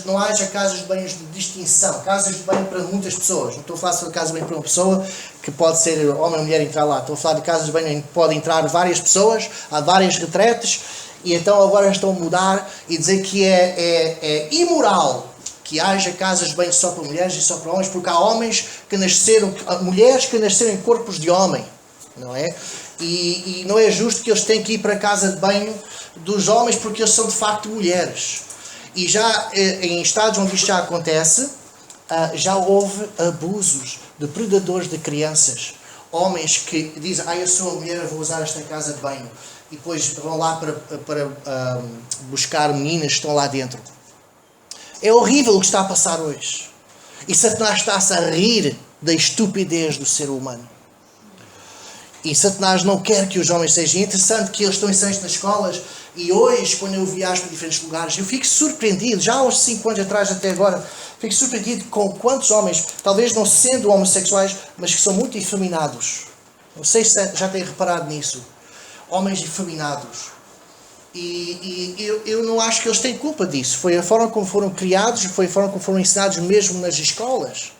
não haja casas de banhos de distinção, casas de banho para muitas pessoas. Não estou a falar só de casa de banho para uma pessoa, que pode ser homem ou mulher entrar lá. Estou a falar de casas de banho em que podem entrar várias pessoas, há várias retretes, e então agora estão a mudar e dizer que é imoral que haja casas de banho só para mulheres e só para homens, porque há mulheres que nasceram em corpos de homem, não é? E não é justo que eles tenham que ir para a casa de banho dos homens porque eles são de facto mulheres. E já em estados onde isto já acontece, já houve abusos de predadores de crianças. Homens que dizem, eu sou a mulher, eu vou usar esta casa de banho. E depois vão lá para buscar meninas que estão lá dentro. É horrível o que está a passar hoje. E Satanás está-se a rir da estupidez do ser humano. E Satanás não quer que os homens sejam. É interessante que eles estão ensinando nas escolas. E hoje, quando eu viajo para diferentes lugares, eu fico surpreendido, já há uns 5 anos atrás até agora, fico surpreendido com quantos homens, talvez não sendo homossexuais, mas que são muito efeminados. Não sei se já têm reparado nisso. Homens efeminados. E eu não acho que eles têm culpa disso. Foi a forma como foram criados, foi a forma como foram ensinados mesmo nas escolas.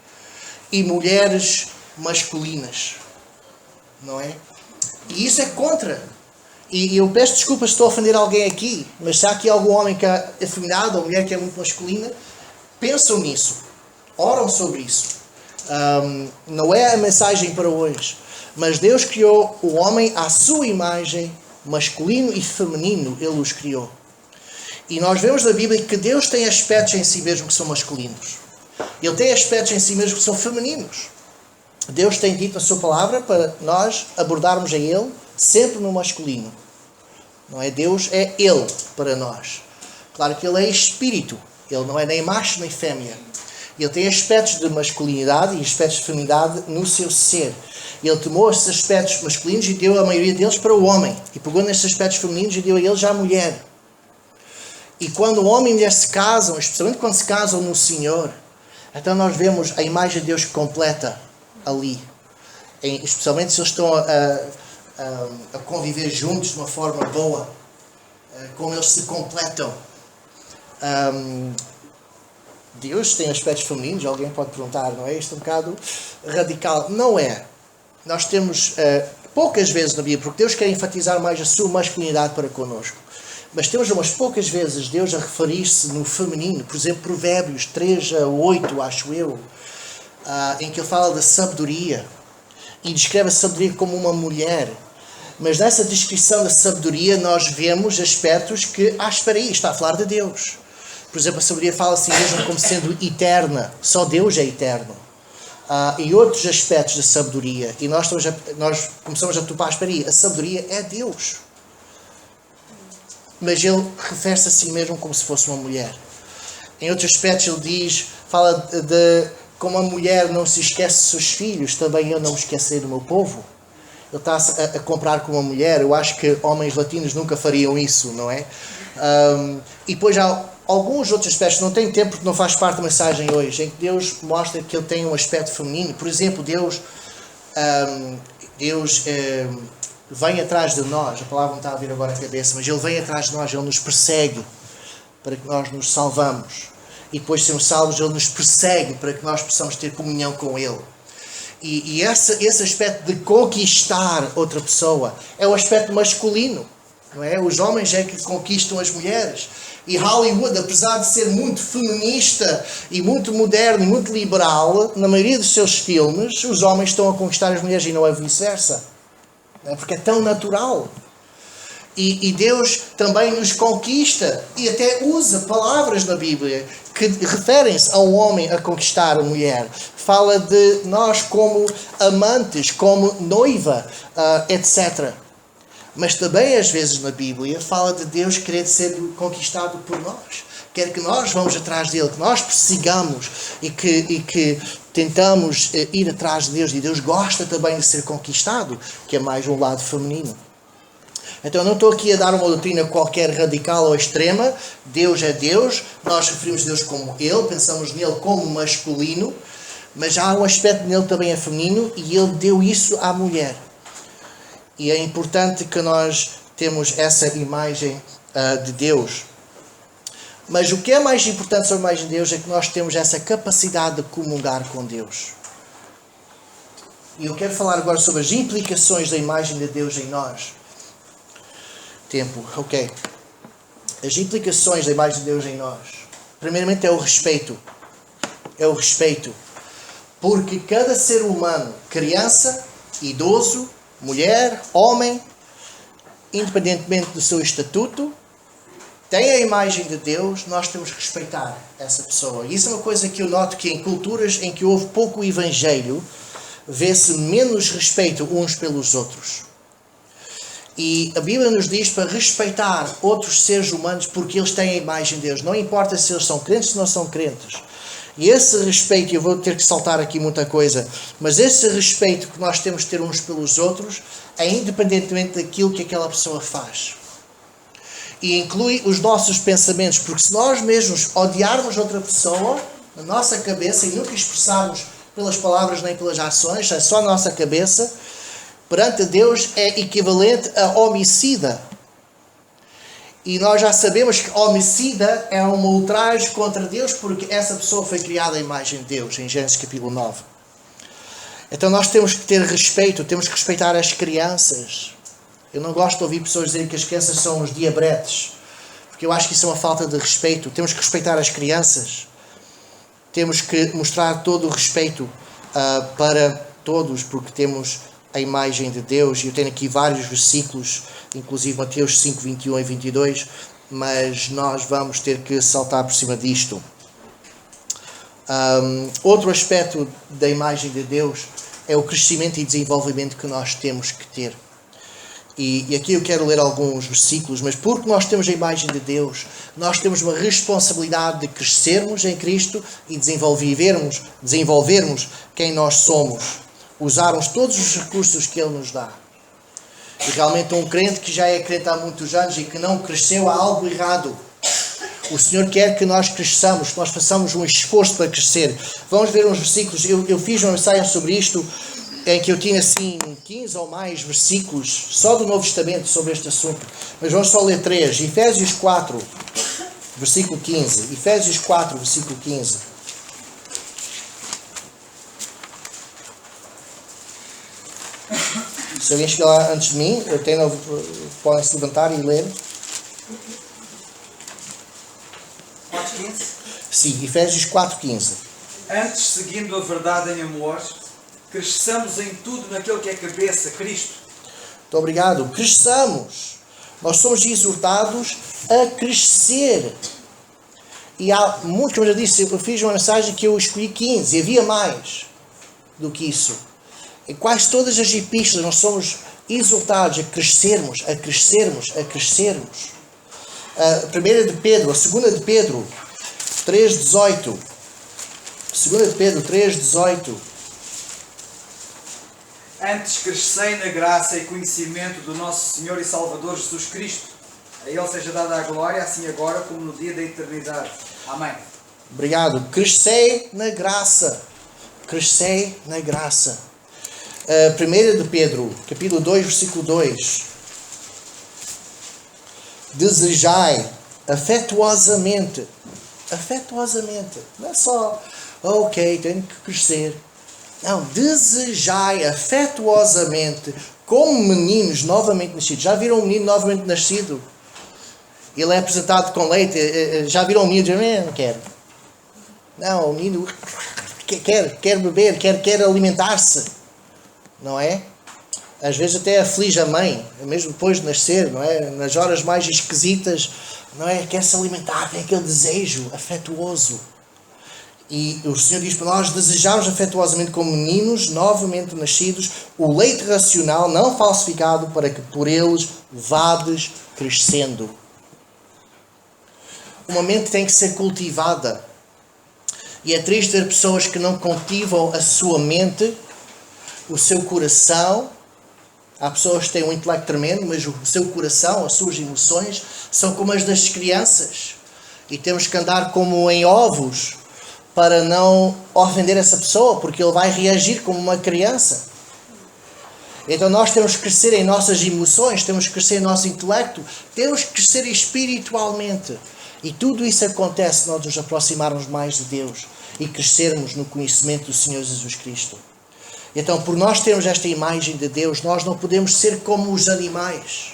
E mulheres masculinas. Não é? E isso é contra. E eu peço desculpas se estou a ofender alguém aqui, mas se há aqui algum homem que é efeminado ou mulher que é muito masculina, pensam nisso. Oram sobre isso. Não é a mensagem para hoje. Mas Deus criou o homem à sua imagem, masculino e feminino, Ele os criou. E nós vemos na Bíblia que Deus tem aspectos em si mesmo que são masculinos. Ele tem aspectos em si mesmo que são femininos. Deus tem dito a sua palavra para nós abordarmos a Ele sempre no masculino. Não é? Deus é Ele para nós. Claro que Ele é espírito. Ele não é nem macho nem fêmea. Ele tem aspectos de masculinidade e aspectos de feminidade no seu ser. Ele tomou esses aspectos masculinos e deu a maioria deles para o homem. E pegou nesses aspectos femininos e deu a ele já a mulher. E quando o homem e a mulher se casam, especialmente quando se casam no Senhor, então nós vemos a imagem de Deus completa ali. Especialmente se eles estão a conviver juntos de uma forma boa. Como eles se completam. Deus tem aspectos femininos, alguém pode perguntar, não é? Isto é um bocado radical. Não é. Nós temos poucas vezes na Bíblia, porque Deus quer enfatizar mais a sua masculinidade para connosco. Mas temos umas poucas vezes Deus a referir-se no feminino. Por exemplo, Provérbios 3-8, acho eu, em que ele fala da sabedoria. E descreve a sabedoria como uma mulher. Mas nessa descrição da sabedoria nós vemos aspectos que, espera aí, está a falar de Deus. Por exemplo, a sabedoria fala assim mesmo como sendo eterna. Só Deus é eterno. E outros aspectos da sabedoria. E nós começamos a topar, espera aí, a sabedoria é Deus. Mas ele refere-se a si mesmo como se fosse uma mulher. Em outros aspectos ele fala de como a mulher não se esquece dos seus filhos, também eu não me esquecerei do meu povo. Ele está a comparar com uma mulher. Eu acho que homens latinos nunca fariam isso, não é? E depois há alguns outros aspectos, não tenho tempo porque não faz parte da mensagem hoje, em que Deus mostra que Ele tem um aspecto feminino. Por exemplo, Deus vem atrás de nós. A palavra não está a vir agora à cabeça, mas Ele vem atrás de nós, Ele nos persegue para que nós nos salvamos. E depois de sermos salvos, Ele nos persegue para que nós possamos ter comunhão com Ele. E esse aspecto de conquistar outra pessoa é o aspecto masculino, não é? Os homens é que conquistam as mulheres. E Hollywood, apesar de ser muito feminista e muito moderno e muito liberal, na maioria dos seus filmes, os homens estão a conquistar as mulheres e não é vice-versa. Não é? Porque é tão natural. E Deus também nos conquista e até usa palavras na Bíblia que referem-se a um homem a conquistar a mulher. Fala de nós como amantes, como noiva, etc. Mas também às vezes na Bíblia fala de Deus querer ser conquistado por nós. Quer que nós vamos atrás dele, que nós persigamos e que tentamos ir atrás de Deus. E Deus gosta também de ser conquistado, que é mais um lado feminino. Então eu não estou aqui a dar uma doutrina qualquer radical ou extrema. Deus é Deus, nós referimos Deus como Ele, pensamos nele como masculino, mas há um aspecto nele também é feminino e Ele deu isso à mulher. E é importante que nós temos essa imagem de Deus. Mas o que é mais importante sobre a imagem de Deus é que nós temos essa capacidade de comungar com Deus. E eu quero falar agora sobre as implicações da imagem de Deus em nós. Tempo, ok. As implicações da imagem de Deus em nós. Primeiramente é o respeito. É o respeito. Porque cada ser humano, criança, idoso, mulher, homem, independentemente do seu estatuto, tem a imagem de Deus, nós temos que respeitar essa pessoa. E isso é uma coisa que eu noto que em culturas em que houve pouco evangelho, vê-se menos respeito uns pelos outros. E a Bíblia nos diz para respeitar outros seres humanos porque eles têm a imagem de Deus. Não importa se eles são crentes ou não são crentes. E esse respeito, eu vou ter que saltar aqui muita coisa, mas esse respeito que nós temos de ter uns pelos outros é independentemente daquilo que aquela pessoa faz. E inclui os nossos pensamentos, porque se nós mesmos odiarmos outra pessoa, na nossa cabeça, e nunca expressarmos pelas palavras nem pelas ações, é só a nossa cabeça, perante Deus é equivalente a homicida. E nós já sabemos que homicida é uma ultraje contra Deus, porque essa pessoa foi criada à imagem de Deus, em Gênesis capítulo 9. Então nós temos que ter respeito, temos que respeitar as crianças. Eu não gosto de ouvir pessoas dizerem que as crianças são os diabretes, porque eu acho que isso é uma falta de respeito. Temos que respeitar as crianças. Temos que mostrar todo o respeito para todos, porque temos a imagem de Deus. E eu tenho aqui vários versículos, inclusive Mateus 5, 21 e 22, mas nós vamos ter que saltar por cima disto. Outro aspecto da imagem de Deus é o crescimento e desenvolvimento que nós temos que ter. E aqui eu quero ler alguns versículos, mas porque nós temos a imagem de Deus, nós temos uma responsabilidade de crescermos em Cristo e desenvolvermos quem nós somos, usarmos todos os recursos que Ele nos dá. E realmente um crente que já é crente há muitos anos e que não cresceu, há algo errado. O Senhor quer que nós cresçamos, que nós façamos um esforço para crescer. Vamos ver uns versículos. Eu fiz uma mensagem sobre isto, em que eu tinha assim 15 ou mais versículos só do Novo Testamento sobre este assunto. Mas vamos só ler 3. Efésios 4, versículo 15. Efésios 4, versículo 15. Se alguém chegar lá antes de mim, podem se levantar e ler. 4:15. Sim, Efésios 4, 15. Antes, seguindo a verdade em amor, cresçamos em tudo naquele que é cabeça, Cristo. Muito obrigado. Cresçamos. Nós somos exortados a crescer. E há muito, como eu disse, eu fiz uma mensagem que eu escolhi 15. E havia mais do que isso. Em quase todas as epístolas nós somos exortados a crescermos, a crescermos, a crescermos. A primeira de Pedro, a segunda de Pedro 3,18. Segunda de Pedro 3,18. Antes crescei na graça e conhecimento do nosso Senhor e Salvador Jesus Cristo. A Ele seja dada a glória, assim agora como no dia da eternidade. Amém. Obrigado. Crescei na graça. Crescei na graça. 1 de Pedro, capítulo 2, versículo 2. Desejai afetuosamente. Afetuosamente. Não é só, ok, tenho que crescer. Não, desejai afetuosamente, como meninos novamente nascidos. Já viram um menino novamente nascido? Ele é apresentado com leite. Já viram um menino e dizem, não quero. Não, o menino quer beber, quer alimentar-se. Não é? Às vezes até aflige a mãe, mesmo depois de nascer, não é? Nas horas mais esquisitas, não é? Quer se alimentar, tem aquele desejo afetuoso. E o Senhor diz para nós desejarmos afetuosamente como meninos novamente nascidos o leite racional não falsificado para que por eles vades crescendo. Uma mente tem que ser cultivada. E é triste ver pessoas que não cultivam a sua mente, o seu coração. Há pessoas que têm um intelecto tremendo, mas o seu coração, as suas emoções, são como as das crianças. E temos que andar como em ovos para não ofender essa pessoa, porque ele vai reagir como uma criança. Então nós temos que crescer em nossas emoções, temos que crescer em nosso intelecto, temos que crescer espiritualmente. E tudo isso acontece se nós nos aproximarmos mais de Deus e crescermos no conhecimento do Senhor Jesus Cristo. Então, por nós termos esta imagem de Deus, nós não podemos ser como os animais.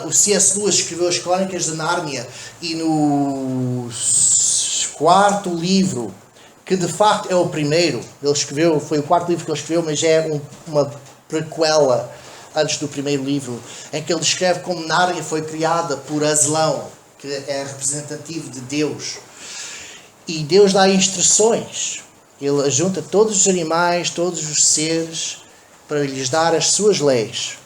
O C.S. Lewis escreveu as Crônicas de Nárnia e no quarto livro, que de facto é o primeiro, ele escreveu, foi o quarto livro que ele escreveu, mas é uma prequela antes do primeiro livro, em que ele descreve como Nárnia foi criada por Aslan, que é representativo de Deus. E Deus dá instruções. Ele ajunta todos os animais, todos os seres, para lhes dar as suas leis.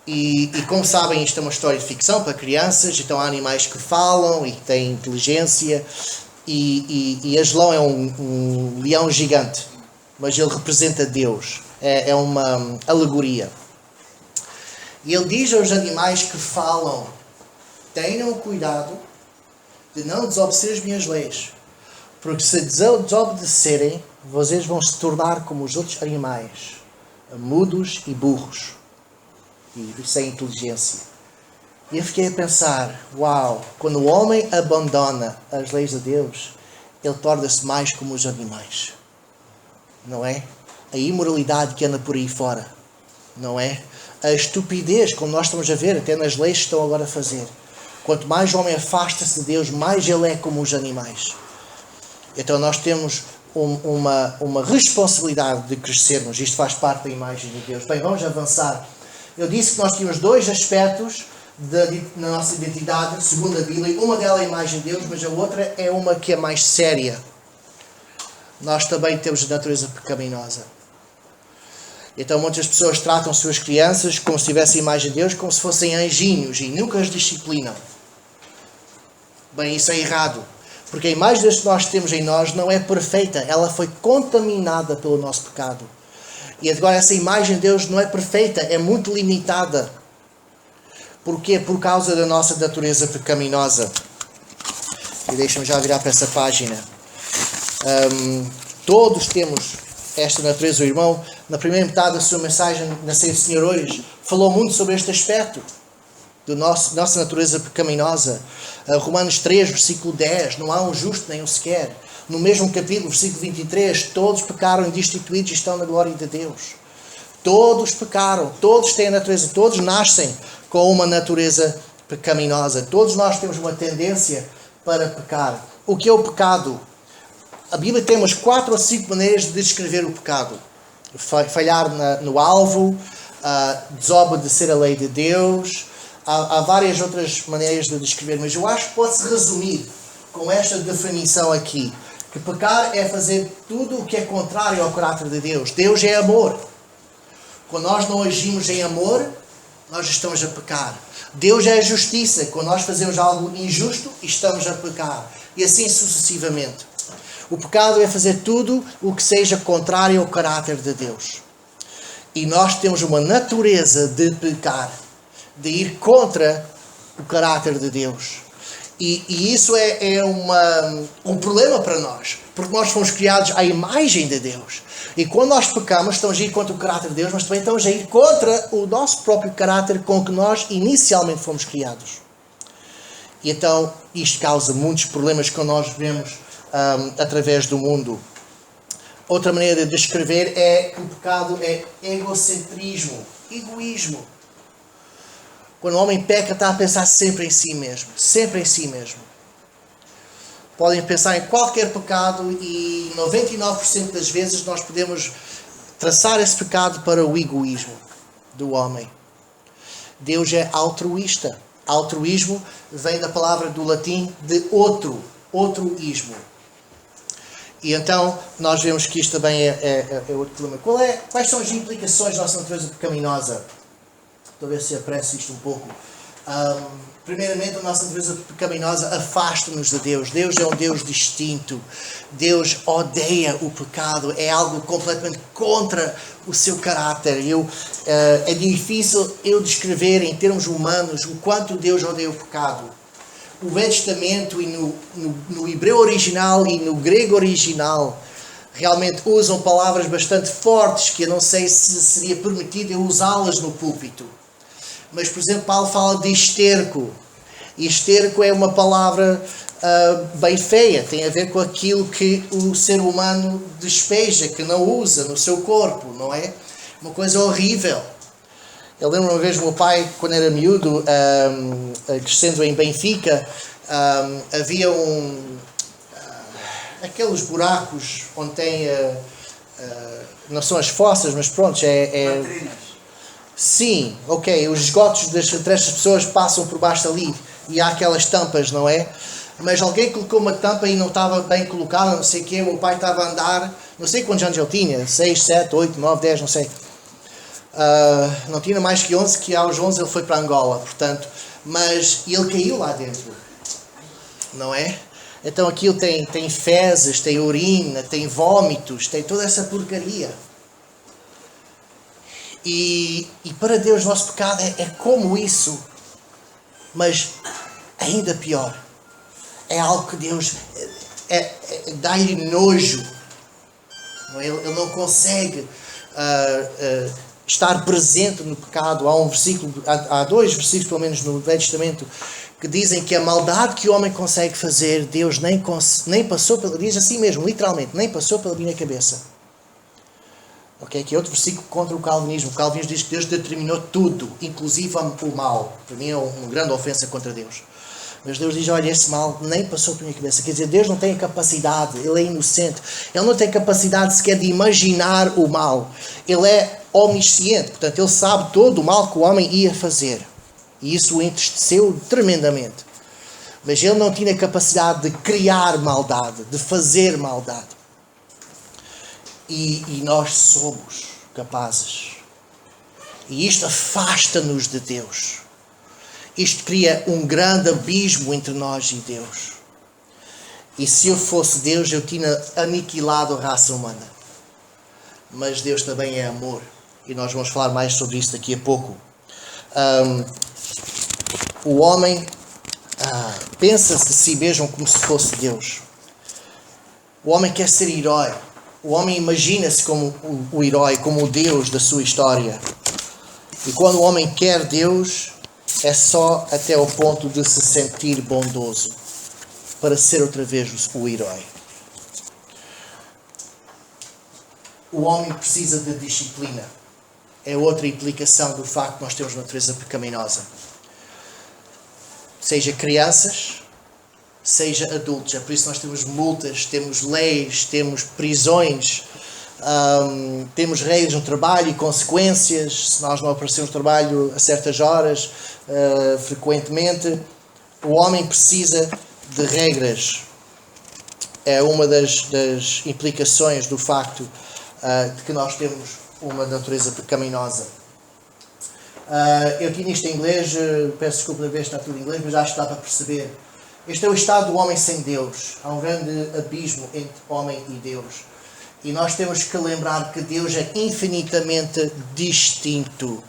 E como sabem, isto é uma história de ficção para crianças, então há animais que falam e que têm inteligência. E Aslan é um leão gigante, mas ele representa Deus. É uma alegoria. E ele diz aos animais que falam: tenham cuidado de não desobedecer as minhas leis, porque se desobedecerem, vocês vão se tornar como os outros animais, mudos e burros, e sem inteligência. E eu fiquei a pensar, uau, quando o homem abandona as leis de Deus, ele torna-se mais como os animais, não é? A imoralidade que anda por aí fora, não é? A estupidez, como nós estamos a ver, até nas leis que estão agora a fazer. Quanto mais o homem afasta-se de Deus, mais ele é como os animais. Então nós temos uma responsabilidade de crescermos. Isto faz parte da imagem de Deus. Bem, vamos avançar. Eu disse que nós tínhamos dois aspectos na nossa identidade, segundo a Bíblia. Uma delas é a imagem de Deus, mas a outra é uma que é mais séria. Nós também temos a natureza pecaminosa. Então muitas pessoas tratam suas crianças como se tivessem a imagem de Deus, como se fossem anjinhos e nunca as disciplinam. Bem, isso é errado. Porque a imagem de Deus que nós temos em nós não é perfeita. Ela foi contaminada pelo nosso pecado. E agora essa imagem de Deus não é perfeita, é muito limitada. Porquê? Por causa da nossa natureza pecaminosa. E deixa-me já virar para essa página. Todos temos esta natureza. O irmão, na primeira metade da sua mensagem na Ceia do Senhor hoje, falou muito sobre este aspecto da nossa natureza pecaminosa. Romanos 3, versículo 10, não há um justo nem um sequer. No mesmo capítulo, versículo 23, todos pecaram e destituídos e estão na glória de Deus. Todos pecaram, todos têm a natureza, todos nascem com uma natureza pecaminosa. Todos nós temos uma tendência para pecar. O que é o pecado? A Bíblia tem umas 4 ou 5 maneiras de descrever o pecado. Falhar no alvo, desobedecer a lei de Deus. Há várias outras maneiras de descrever, mas eu acho que pode-se resumir com esta definição aqui. Que pecar é fazer tudo o que é contrário ao caráter de Deus. Deus é amor. Quando nós não agimos em amor, nós estamos a pecar. Deus é a justiça. Quando nós fazemos algo injusto, estamos a pecar. E assim sucessivamente. O pecado é fazer tudo o que seja contrário ao caráter de Deus. E nós temos uma natureza de pecar, de ir contra o caráter de Deus. E isso é um problema para nós, porque nós fomos criados à imagem de Deus. E quando nós pecamos, estamos a ir contra o caráter de Deus, mas também estamos a ir contra o nosso próprio caráter com que nós inicialmente fomos criados. E então isto causa muitos problemas que nós vemos através do mundo. Outra maneira de descrever é que o pecado é egocentrismo, egoísmo. Quando o homem peca, está a pensar sempre em si mesmo. Sempre em si mesmo. Podem pensar em qualquer pecado e 99% das vezes nós podemos traçar esse pecado para o egoísmo do homem. Deus é altruísta. Altruísmo vem da palavra do latim de outro. Outroísmo. E então nós vemos que isto também é outro problema. Quais são as implicações da nossa natureza pecaminosa? Estou a ver se aparece isto um pouco. Primeiramente, a nossa natureza pecaminosa afasta-nos de Deus. Deus é um Deus distinto. Deus odeia o pecado. É algo completamente contra o seu caráter. É difícil eu descrever em termos humanos o quanto Deus odeia o pecado. O Velho Testamento e no hebreu original e no grego original, realmente usam palavras bastante fortes que eu não sei se seria permitido eu usá-las no púlpito. Mas, por exemplo, Paulo fala de esterco. E esterco é uma palavra bem feia. Tem a ver com aquilo que o ser humano despeja, que não usa no seu corpo, não é? Uma coisa horrível. Eu lembro uma vez o meu pai, quando era miúdo, crescendo em Benfica, havia aqueles buracos onde tem, não são as fossas, mas pronto, Latrinas. Sim, ok, os esgotos das pessoas passam por baixo ali e há aquelas tampas, não é? Mas alguém colocou uma tampa e não estava bem colocada, não sei o quê, o meu pai estava a andar, não sei quantos anos ele tinha, 6, 7, 8, 9, 10, não sei. Não tinha mais que 11, que aos 11 ele foi para Angola, portanto, mas ele caiu lá dentro, não é? Então aquilo tem fezes, tem urina, tem vómitos, tem toda essa porcaria. E para Deus nosso pecado é como isso, mas ainda pior. É algo que Deus dá-lhe nojo. Ele não consegue estar presente no pecado. Há 2 versículos pelo menos no Velho Testamento que dizem que a maldade que o homem consegue fazer, Deus nem passou pela... Diz assim mesmo, literalmente, nem passou pela minha cabeça. Ok? Que é outro versículo contra o calvinismo. O calvinismo diz que Deus determinou tudo, inclusive o mal. Para mim é uma grande ofensa contra Deus. Mas Deus diz, olha, esse mal nem passou pela minha cabeça. Quer dizer, Deus não tem a capacidade, Ele é inocente. Ele não tem capacidade sequer de imaginar o mal. Ele é onisciente, portanto, Ele sabe todo o mal que o homem ia fazer. E isso o entristeceu tremendamente. Mas Ele não tinha capacidade de criar maldade, de fazer maldade. E nós somos capazes. E isto afasta-nos de Deus. Isto cria um grande abismo entre nós e Deus. E se eu fosse Deus, eu tinha aniquilado a raça humana. Mas Deus também é amor. E nós vamos falar mais sobre isso daqui a pouco. O homem pensa-se de si mesmo como se fosse Deus. O homem quer ser herói. O homem imagina-se como o herói, como o Deus da sua história. E quando o homem quer Deus, é só até o ponto de se sentir bondoso, para ser outra vez o herói. O homem precisa de disciplina. É outra implicação do facto de nós termos natureza pecaminosa. Seja crianças, seja adultos. É por isso que nós temos multas, temos leis, temos prisões, temos regras no trabalho e consequências se nós não aparecermos no trabalho a certas horas, frequentemente. O homem precisa de regras. É uma das implicações do facto de que nós temos uma natureza pecaminosa. Eu tinha isto em inglês, peço desculpa da vez que está tudo em inglês, mas acho que dá para perceber. Este é o estado do homem sem Deus. Há um grande abismo entre homem e Deus. E nós temos que lembrar que Deus é infinitamente distinto.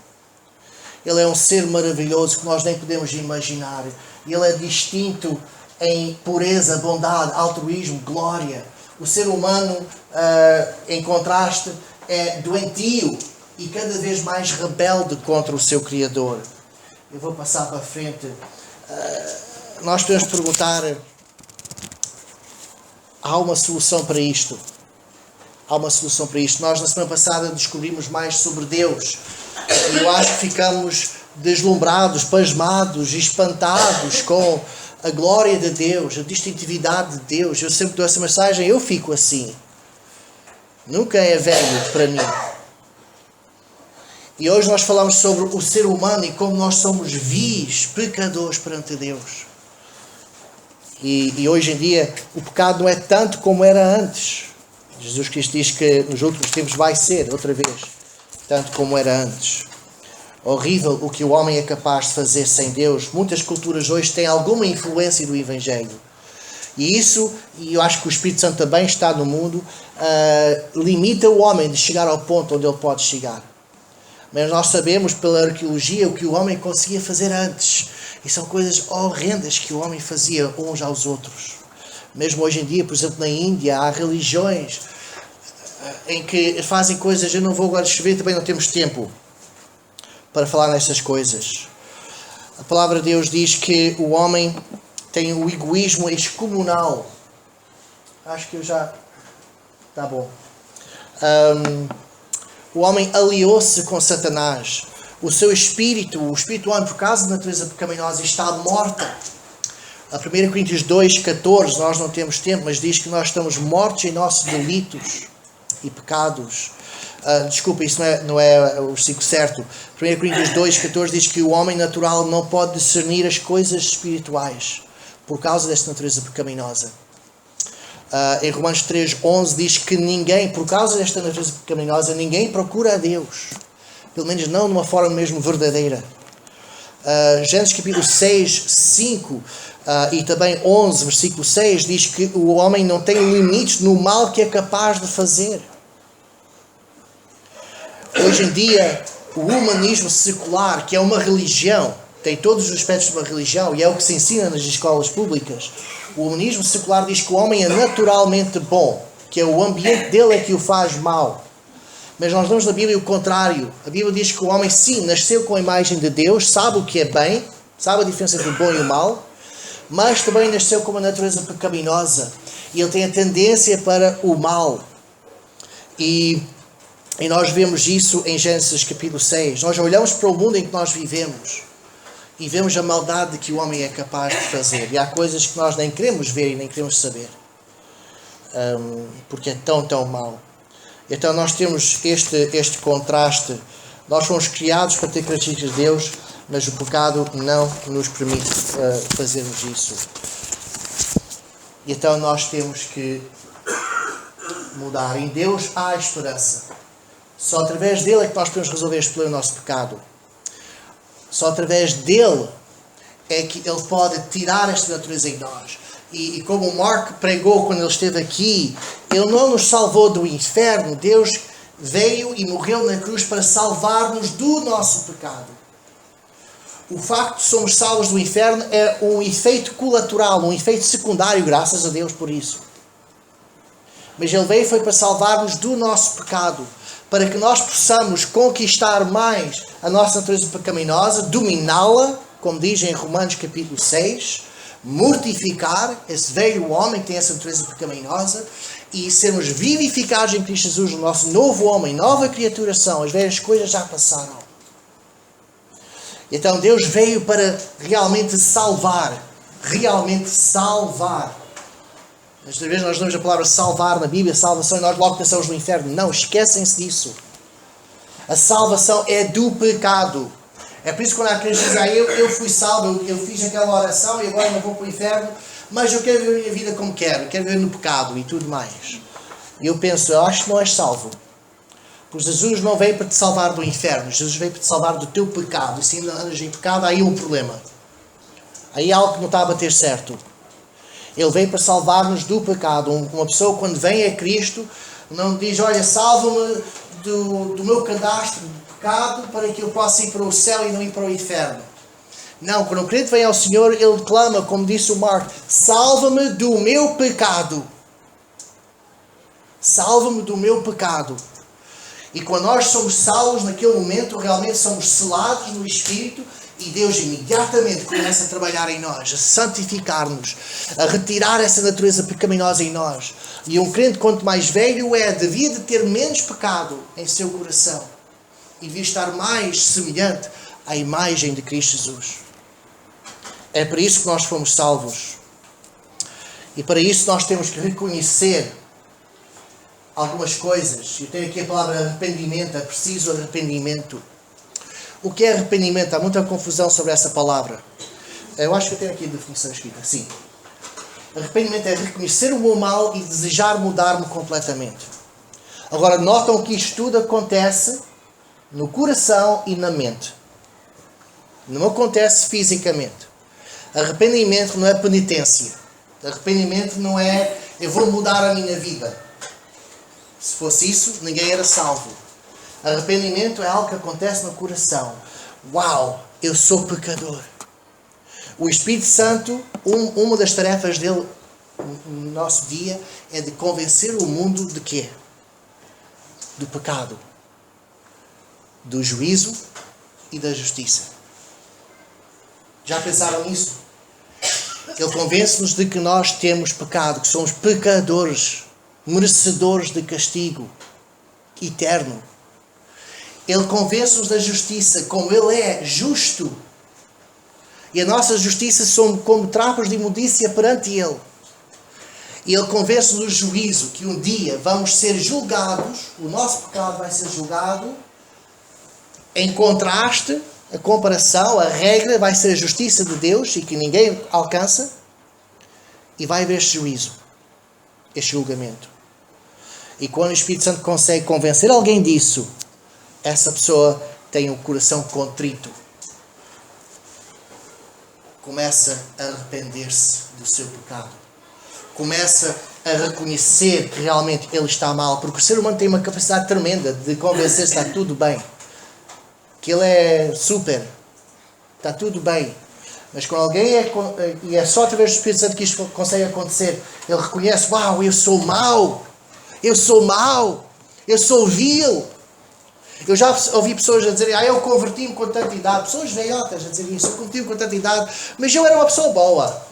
Ele é um ser maravilhoso que nós nem podemos imaginar. Ele é distinto em pureza, bondade, altruísmo, glória. O ser humano, em contraste, é doentio e cada vez mais rebelde contra o seu Criador. Eu vou passar para a frente. Nós podemos perguntar: há uma solução para isto? Há uma solução para isto. Nós na semana passada descobrimos mais sobre Deus. E eu acho que ficamos deslumbrados, pasmados, espantados com a glória de Deus, a distintividade de Deus. Eu sempre dou essa mensagem, eu fico assim. Nunca é velho para mim. E hoje nós falamos sobre o ser humano e como nós somos vis, pecadores perante Deus. E hoje em dia o pecado não é tanto como era antes. Jesus Cristo diz que nos últimos tempos vai ser outra vez tanto como era antes. Horrível o que o homem é capaz de fazer sem Deus. Muitas culturas hoje têm alguma influência do Evangelho. E isso, e eu acho que o Espírito Santo também está no mundo, limita o homem de chegar ao ponto onde ele pode chegar. Mas nós sabemos pela arqueologia o que o homem conseguia fazer antes. E são coisas horrendas que o homem fazia uns aos outros. Mesmo hoje em dia, por exemplo, na Índia, há religiões em que fazem coisas, eu não vou agora escrever, também não temos tempo para falar nestas coisas. A palavra de Deus diz que o homem tem o egoísmo excomunal. Acho que eu já... Tá bom. O homem aliou-se com Satanás. O seu espírito, o espírito humano, por causa da natureza pecaminosa, está morta. A 1 Coríntios 2,14, nós não temos tempo, mas diz que nós estamos mortos em nossos delitos e pecados. Desculpa, isso não é o versículo certo. 1 Coríntios 2,14 diz que o homem natural não pode discernir as coisas espirituais por causa desta natureza pecaminosa. Em Romanos 3,11 diz que ninguém, por causa desta natureza pecaminosa, ninguém procura a Deus. Pelo menos não de uma forma mesmo verdadeira. Gênesis capítulo 6, 5 e também 11, versículo 6, diz que o homem não tem limites no mal que é capaz de fazer. Hoje em dia, o humanismo secular, que é uma religião, tem todos os aspectos de uma religião e é o que se ensina nas escolas públicas. O humanismo secular diz que o homem é naturalmente bom, que é o ambiente dele é que o faz mal. Mas nós vemos na Bíblia o contrário. A Bíblia diz que o homem, sim, nasceu com a imagem de Deus, sabe o que é bem, sabe a diferença entre o bom e o mal, mas também nasceu com uma natureza pecaminosa. E ele tem a tendência para o mal. E nós vemos isso em Gênesis capítulo 6. Nós olhamos para o mundo em que nós vivemos e vemos a maldade que o homem é capaz de fazer. E há coisas que nós nem queremos ver e nem queremos saber. Porque é tão mau. Então nós temos este contraste. Nós fomos criados para ter características de Deus, mas o pecado não nos permite fazermos isso. E então nós temos que mudar. Em Deus há esperança. Só através dele é que nós podemos resolver este problema do nosso pecado. Só através dele é que ele pode tirar esta natureza em nós. E como o Mark pregou quando ele esteve aqui, ele não nos salvou do inferno. Deus veio e morreu na cruz para salvar-nos do nosso pecado. O facto de somos salvos do inferno é um efeito colateral, um efeito secundário, graças a Deus por isso. Mas ele veio foi para salvar-nos do nosso pecado, para que nós possamos conquistar mais a nossa natureza pecaminosa, dominá-la, como diz em Romanos capítulo 6, mortificar esse velho homem que tem essa natureza pecaminosa e sermos vivificados em Cristo Jesus, o nosso novo homem, nova criaturação. As velhas coisas já passaram. Então Deus veio para realmente salvar. Realmente salvar. Às vezes nós damos a palavra salvar na Bíblia, salvação, e nós logo pensamos no inferno. Não, esquecem-se disso. A salvação é do pecado. É por isso que quando há crentes dizem, eu fui salvo, eu fiz aquela oração e agora não vou para o inferno, mas eu quero viver a minha vida como quero viver no pecado e tudo mais. E eu penso, eu acho que não és salvo. Porque Jesus não veio para te salvar do inferno, Jesus veio para te salvar do teu pecado. E se ainda andas em pecado, aí é um problema. Aí é algo que não está a bater certo. Ele veio para salvar-nos do pecado. Uma pessoa quando vem a Cristo não diz, olha, salva-me do meu cadastro de pecado para que eu possa ir para o céu e não ir para o inferno. Não, quando o crente vem ao Senhor, ele clama, como disse o Mark, salva-me do meu pecado. Salva-me do meu pecado. E quando nós somos salvos, naquele momento, realmente somos selados no Espírito e Deus imediatamente começa a trabalhar em nós, a santificar-nos, a retirar essa natureza pecaminosa em nós. E um crente, quanto mais velho é, devia de ter menos pecado em seu coração e devia estar mais semelhante à imagem de Cristo Jesus. É por isso que nós fomos salvos. E para isso nós temos que reconhecer algumas coisas. Eu tenho aqui a palavra arrependimento, é preciso arrependimento. O que é arrependimento? Há muita confusão sobre essa palavra. Eu acho que eu tenho aqui a definição escrita. Sim. Arrependimento é reconhecer o meu mal e desejar mudar-me completamente. Agora, notam que isto tudo acontece no coração e na mente. Não acontece fisicamente. Arrependimento não é penitência. Arrependimento não é eu vou mudar a minha vida. Se fosse isso, ninguém era salvo. Arrependimento é algo que acontece no coração. Uau, eu sou pecador. O Espírito Santo, uma das tarefas dele no nosso dia é de convencer o mundo de quê? do pecado, do juízo e da justiça. Já pensaram nisso? Ele convence-nos de que nós temos pecado, que somos pecadores, merecedores de castigo eterno. Ele convence-nos da justiça, como Ele é justo. E a nossa justiça somos como trapos de imundícia perante Ele. E Ele convence-nos do juízo, que um dia vamos ser julgados, o nosso pecado vai ser julgado, em contraste, a comparação, a regra vai ser a justiça de Deus, e que ninguém alcança, e vai haver este juízo, este julgamento. E quando o Espírito Santo consegue convencer alguém disso, essa pessoa tem um coração contrito. Começa a arrepender-se do seu pecado. Começa a reconhecer que realmente ele está mal. Porque o ser humano tem uma capacidade tremenda de convencer-se que está tudo bem. Que ele é super. Está tudo bem. Mas quando alguém e é só através do Espírito Santo que isto consegue acontecer, ele reconhece: uau, eu sou mau. Eu sou mau. Eu sou vil. Eu já ouvi pessoas a dizerem: eu converti-me com tanta idade. Pessoas velhotas a dizerem isso: eu converti-me com tanta idade, mas eu era uma pessoa boa.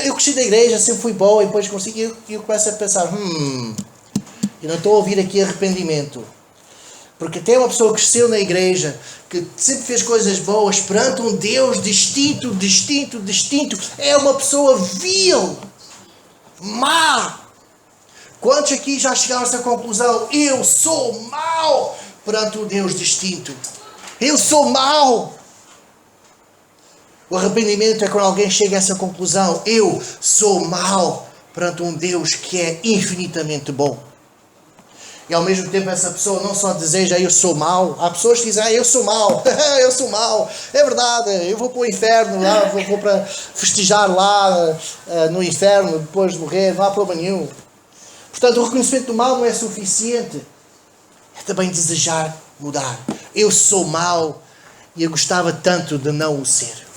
Eu cresci da igreja, sempre fui boa, e depois consegui. E eu começo a pensar: eu não estou a ouvir aqui arrependimento. Porque até uma pessoa que cresceu na igreja, que sempre fez coisas boas, perante um Deus distinto, é uma pessoa vil, má. Quantos aqui já chegaram a essa conclusão? Eu sou mau perante um Deus distinto. Eu sou mau. O arrependimento é quando alguém chega a essa conclusão. Eu sou mau perante um Deus que é infinitamente bom. E ao mesmo tempo essa pessoa não só deseja: eu sou mau. Há pessoas que dizem: eu sou mau. Eu sou mau. É verdade, eu vou para o inferno, lá, vou para festejar lá no inferno depois de morrer. Não há problema nenhum. Portanto, o reconhecimento do mal não é suficiente. É também desejar mudar. Eu sou mau e eu gostava tanto de não o ser.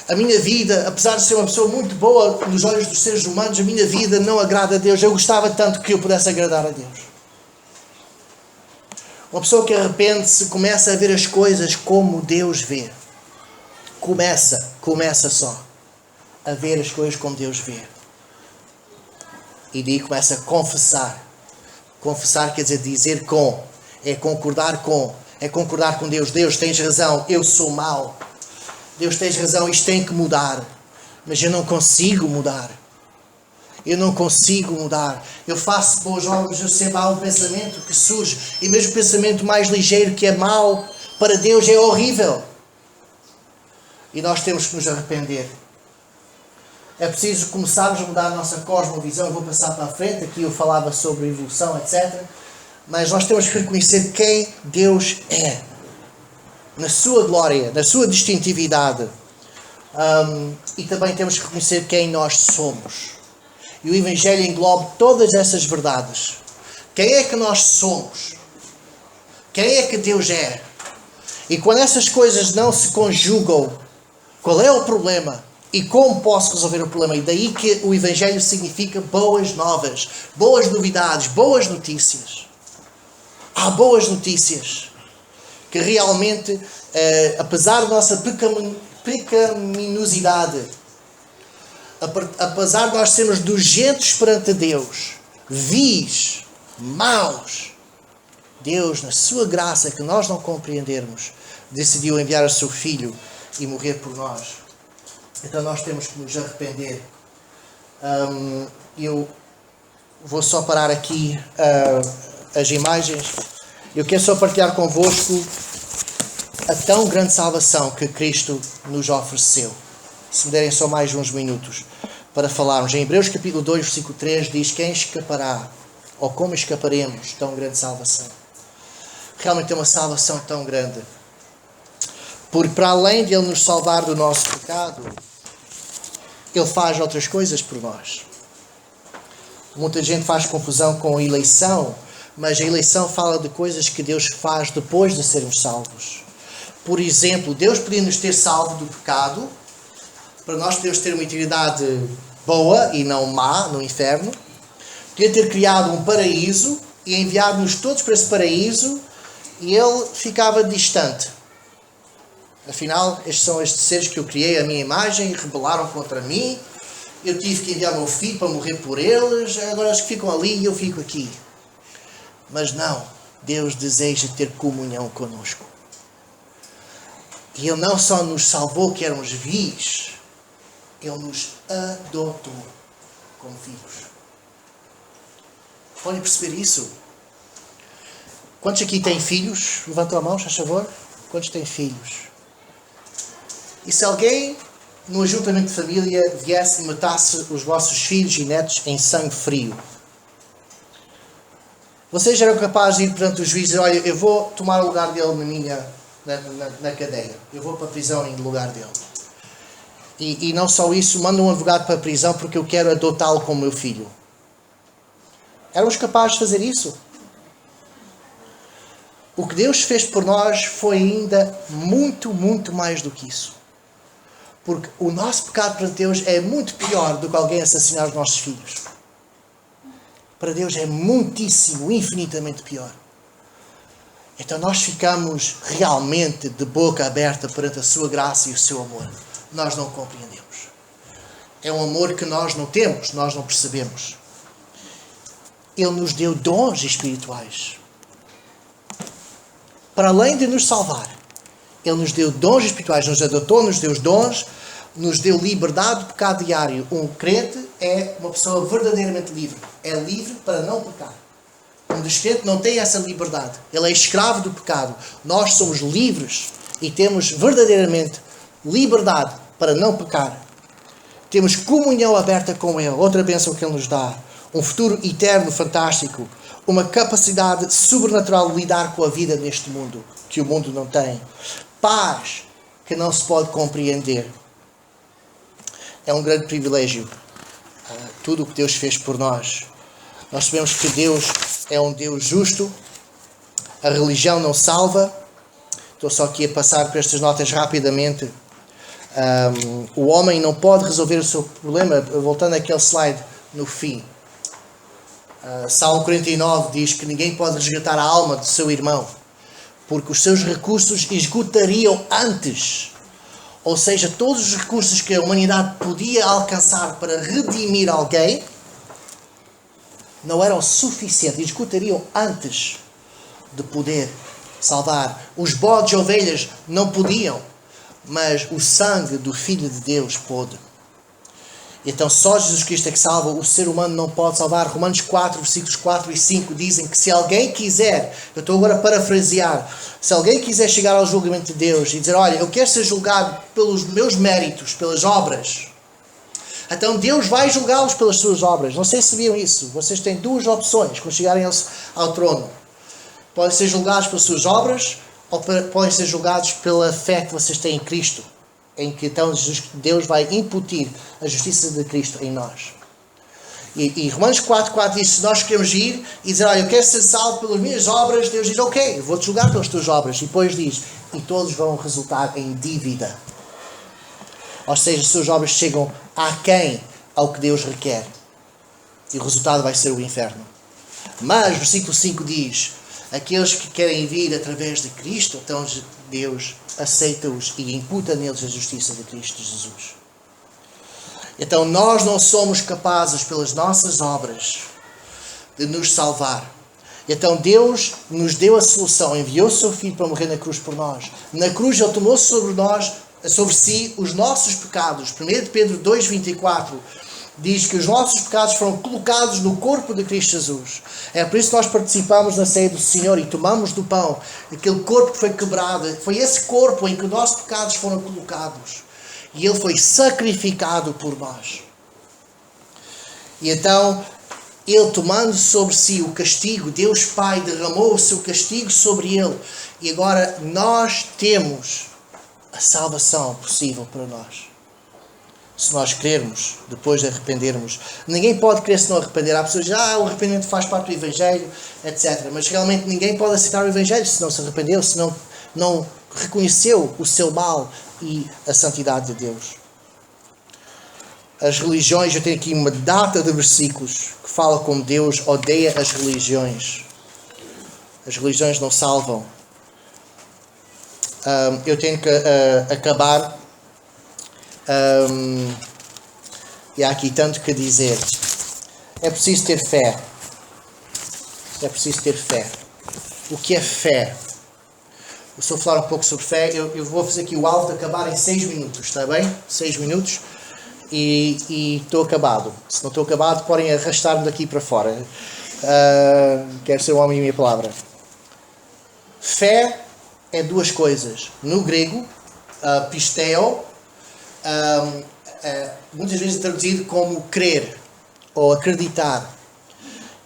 A minha vida, apesar de ser uma pessoa muito boa nos olhos dos seres humanos, a minha vida não agrada a Deus. Eu gostava tanto que eu pudesse agradar a Deus. Uma pessoa que arrepende-se começa a ver as coisas como Deus vê. Começa só a ver as coisas como Deus vê. E daí começa a confessar. Confessar quer dizer com. É concordar com. É concordar com Deus. Deus, tens razão, eu sou mau. Deus, tens razão, isto tem que mudar. Mas eu não consigo mudar. Eu não consigo mudar. Eu faço bons jogos, eu sempre há um pensamento que surge. E mesmo o pensamento mais ligeiro que é mau, para Deus é horrível. E nós temos que nos arrepender. É preciso começarmos a mudar a nossa cosmovisão. Eu vou passar para a frente. Aqui eu falava sobre evolução, etc. Mas nós temos que reconhecer quem Deus é. Na sua glória, na sua distintividade. E também temos que reconhecer quem nós somos. E o Evangelho engloba todas essas verdades. Quem é que nós somos? Quem é que Deus é? E quando essas coisas não se conjugam, qual é o problema? E como posso resolver o problema? E daí que o Evangelho significa boas novas, boas novidades, boas notícias. Há boas notícias. Que realmente, apesar da nossa pecaminosidade, apesar de nós sermos nojentos perante Deus, vis, maus, Deus, na sua graça que nós não compreendermos, decidiu enviar o seu Filho e morrer por nós. Então nós temos que nos arrepender. Eu vou só parar aqui as imagens. Eu quero só partilhar convosco a tão grande salvação que Cristo nos ofereceu. Se me derem só mais uns minutos para falarmos. Em Hebreus capítulo 2, versículo 3 diz: quem escapará, ou como escaparemos de tão grande salvação? Realmente é uma salvação tão grande. Porque para além de Ele nos salvar do nosso pecado, Ele faz outras coisas por nós. Muita gente faz confusão com a eleição, mas a eleição fala de coisas que Deus faz depois de sermos salvos. Por exemplo, Deus podia nos ter salvo do pecado, para nós podermos ter uma eternidade boa e não má no inferno. Podia ter criado um paraíso e enviado-nos todos para esse paraíso, e ele ficava distante. Afinal, estes são estes seres que eu criei à minha imagem e rebelaram contra mim. Eu tive que enviar meu filho para morrer por eles. Agora eles ficam ali e eu fico aqui. Mas não. Deus deseja ter comunhão conosco. E Ele não só nos salvou que éramos vis. Ele nos adotou como filhos. Podem perceber isso? Quantos aqui têm filhos? Levantam a mão, faz favor. Quantos têm filhos? E se alguém, no ajuntamento de família, viesse e matasse os vossos filhos e netos em sangue frio, vocês eram capazes de ir perante o juiz e dizer, olha, eu vou tomar o lugar dele na cadeia. Eu vou para a prisão em lugar dele. E não só isso, mando um advogado para a prisão porque eu quero adotá-lo como meu filho. Éramos capazes de fazer isso? O que Deus fez por nós foi ainda muito, muito mais do que isso. Porque o nosso pecado para Deus é muito pior do que alguém assassinar os nossos filhos. Para Deus é muitíssimo, infinitamente pior. Então nós ficamos realmente de boca aberta perante a sua graça e o seu amor. Nós não compreendemos. É um amor que nós não temos, nós não percebemos. Ele nos deu dons espirituais. Para além de nos salvar, Ele nos deu dons espirituais, nos adotou, nos deu dons, nos deu liberdade do pecado diário. Um crente é uma pessoa verdadeiramente livre. É livre para não pecar. Um descrente não tem essa liberdade. Ele é escravo do pecado. Nós somos livres e temos verdadeiramente liberdade para não pecar. Temos comunhão aberta com Ele. Outra bênção que Ele nos dá. Um futuro eterno fantástico. Uma capacidade sobrenatural de lidar com a vida neste mundo, que o mundo não tem. Paz que não se pode compreender. É um grande privilégio. Tudo o que Deus fez por nós. Nós sabemos que Deus é um Deus justo. A religião não salva. Estou só aqui a passar por estas notas rapidamente. O homem não pode resolver o seu problema. Voltando àquele slide no fim. Salmo 49 diz que ninguém pode resgatar a alma do seu irmão, porque os seus recursos esgotariam antes. Ou seja, todos os recursos que a humanidade podia alcançar para redimir alguém não eram suficientes, esgotariam antes de poder salvar. Os bodes e ovelhas não podiam, mas o sangue do Filho de Deus pôde. Então só Jesus Cristo é que salva, o ser humano não pode salvar. Romanos 4, versículos 4 e 5 dizem que se alguém quiser, eu estou agora a parafrasear, se alguém quiser chegar ao julgamento de Deus e dizer, olha, eu quero ser julgado pelos meus méritos, pelas obras, então Deus vai julgá-los pelas suas obras. Não sei se sabiam isso. Vocês têm duas opções quando chegarem ao trono. Podem ser julgados pelas suas obras ou podem ser julgados pela fé que vocês têm em Cristo, em que então Deus vai imputir a justiça de Cristo em nós. E Romanos 4 diz, se nós queremos ir e dizer, olha, eu quero ser salvo pelas minhas obras, Deus diz, ok, eu vou-te julgar pelas tuas obras. E depois diz, e todos vão resultar em dívida. Ou seja, as suas obras chegam aquém ao que Deus requer. E o resultado vai ser o inferno. Mas, versículo 5 diz, aqueles que querem vir através de Cristo, então Deus aceita-os e imputa neles a justiça de Cristo Jesus. Então nós não somos capazes pelas nossas obras de nos salvar. Então Deus nos deu a solução, enviou o seu Filho para morrer na cruz por nós. Na cruz Ele tomou sobre si os nossos pecados. 1 Pedro 2,24 diz que os nossos pecados foram colocados no corpo de Cristo Jesus. É por isso que nós participamos na ceia do Senhor e tomamos do pão. Aquele corpo que foi quebrado, foi esse corpo em que os nossos pecados foram colocados. E Ele foi sacrificado por nós. E então, Ele tomando sobre si o castigo, Deus Pai derramou o seu castigo sobre Ele. E agora nós temos a salvação possível para nós. Se nós crermos, depois de arrependermos. Ninguém pode crer se não arrepender. Há pessoas que dizem, o arrependimento faz parte do Evangelho, etc. Mas realmente ninguém pode aceitar o Evangelho se não se arrependeu, se não reconheceu o seu mal e a santidade de Deus. As religiões, eu tenho aqui uma data de versículos que fala como Deus odeia as religiões. As religiões não salvam. Eu tenho que acabar. E há aqui tanto que dizer. É preciso ter fé. É preciso ter fé. O que é fé? Eu só falar um pouco sobre fé. Eu vou fazer aqui o alvo de acabar em 6 minutos, está bem? 6 minutos. E estou acabado. Se não estou acabado, podem arrastar-me daqui para fora. Quero ser um homem e minha palavra. Fé é 2 coisas. No grego, pisteo, muitas vezes é traduzido como crer ou acreditar.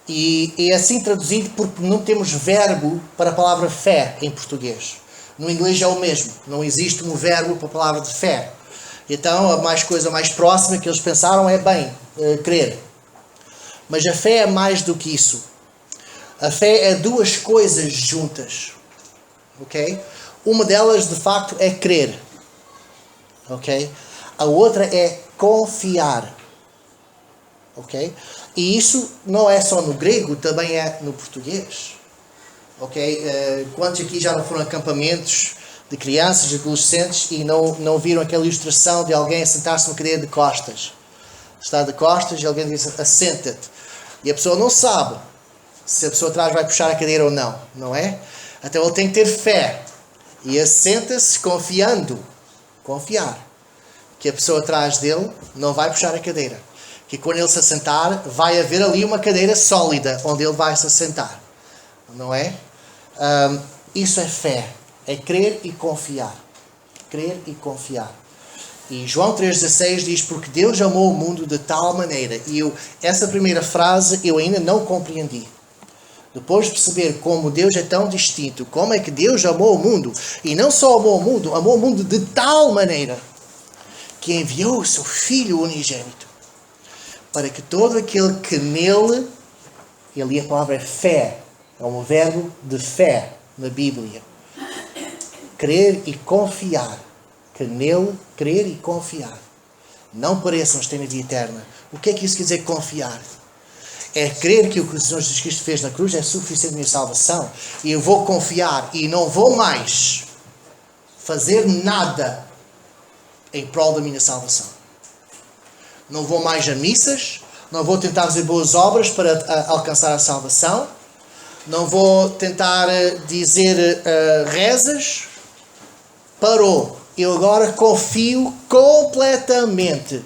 E é assim traduzido porque não temos verbo para a palavra fé em português. No inglês é o mesmo. Não existe um verbo para a palavra de fé. Então a coisa mais próxima que eles pensaram é crer. Mas a fé é mais do que isso. A fé é 2 coisas juntas. Ok? Uma delas, de facto, é crer. Ok? A outra é confiar. Ok? E isso não é só no grego, também é no português. Ok? Quantos aqui já não foram a acampamentos de crianças, de adolescentes e não viram aquela ilustração de alguém a sentar-se numa cadeira de costas? Está de costas e alguém diz, assenta-te. E a pessoa não sabe se a pessoa atrás vai puxar a cadeira ou não, não é? Então ele tem que ter fé. E assenta-se confiar que a pessoa atrás dele não vai puxar a cadeira. Que quando ele se assentar, vai haver ali uma cadeira sólida onde ele vai se assentar. Não é? Isso é fé. É crer e confiar. Crer e confiar. E João 3,16 diz, porque Deus amou o mundo de tal maneira. E essa primeira frase eu ainda não compreendi. Depois de perceber como Deus é tão distinto, como é que Deus amou o mundo, e não só amou o mundo de tal maneira, que enviou o seu Filho unigênito, para que todo aquele que nele, e ali a palavra é fé, é um verbo de fé na Bíblia, crer e confiar, que nele crer e confiar, não pareçam ter a vida eterna. O que é que isso quer dizer confiar? É crer que o que o Senhor Jesus Cristo fez na cruz é suficiente para a minha salvação. E eu vou confiar e não vou mais fazer nada em prol da minha salvação. Não vou mais a missas. Não vou tentar fazer boas obras para alcançar a salvação. Não vou tentar dizer rezas. Parou. Eu agora confio completamente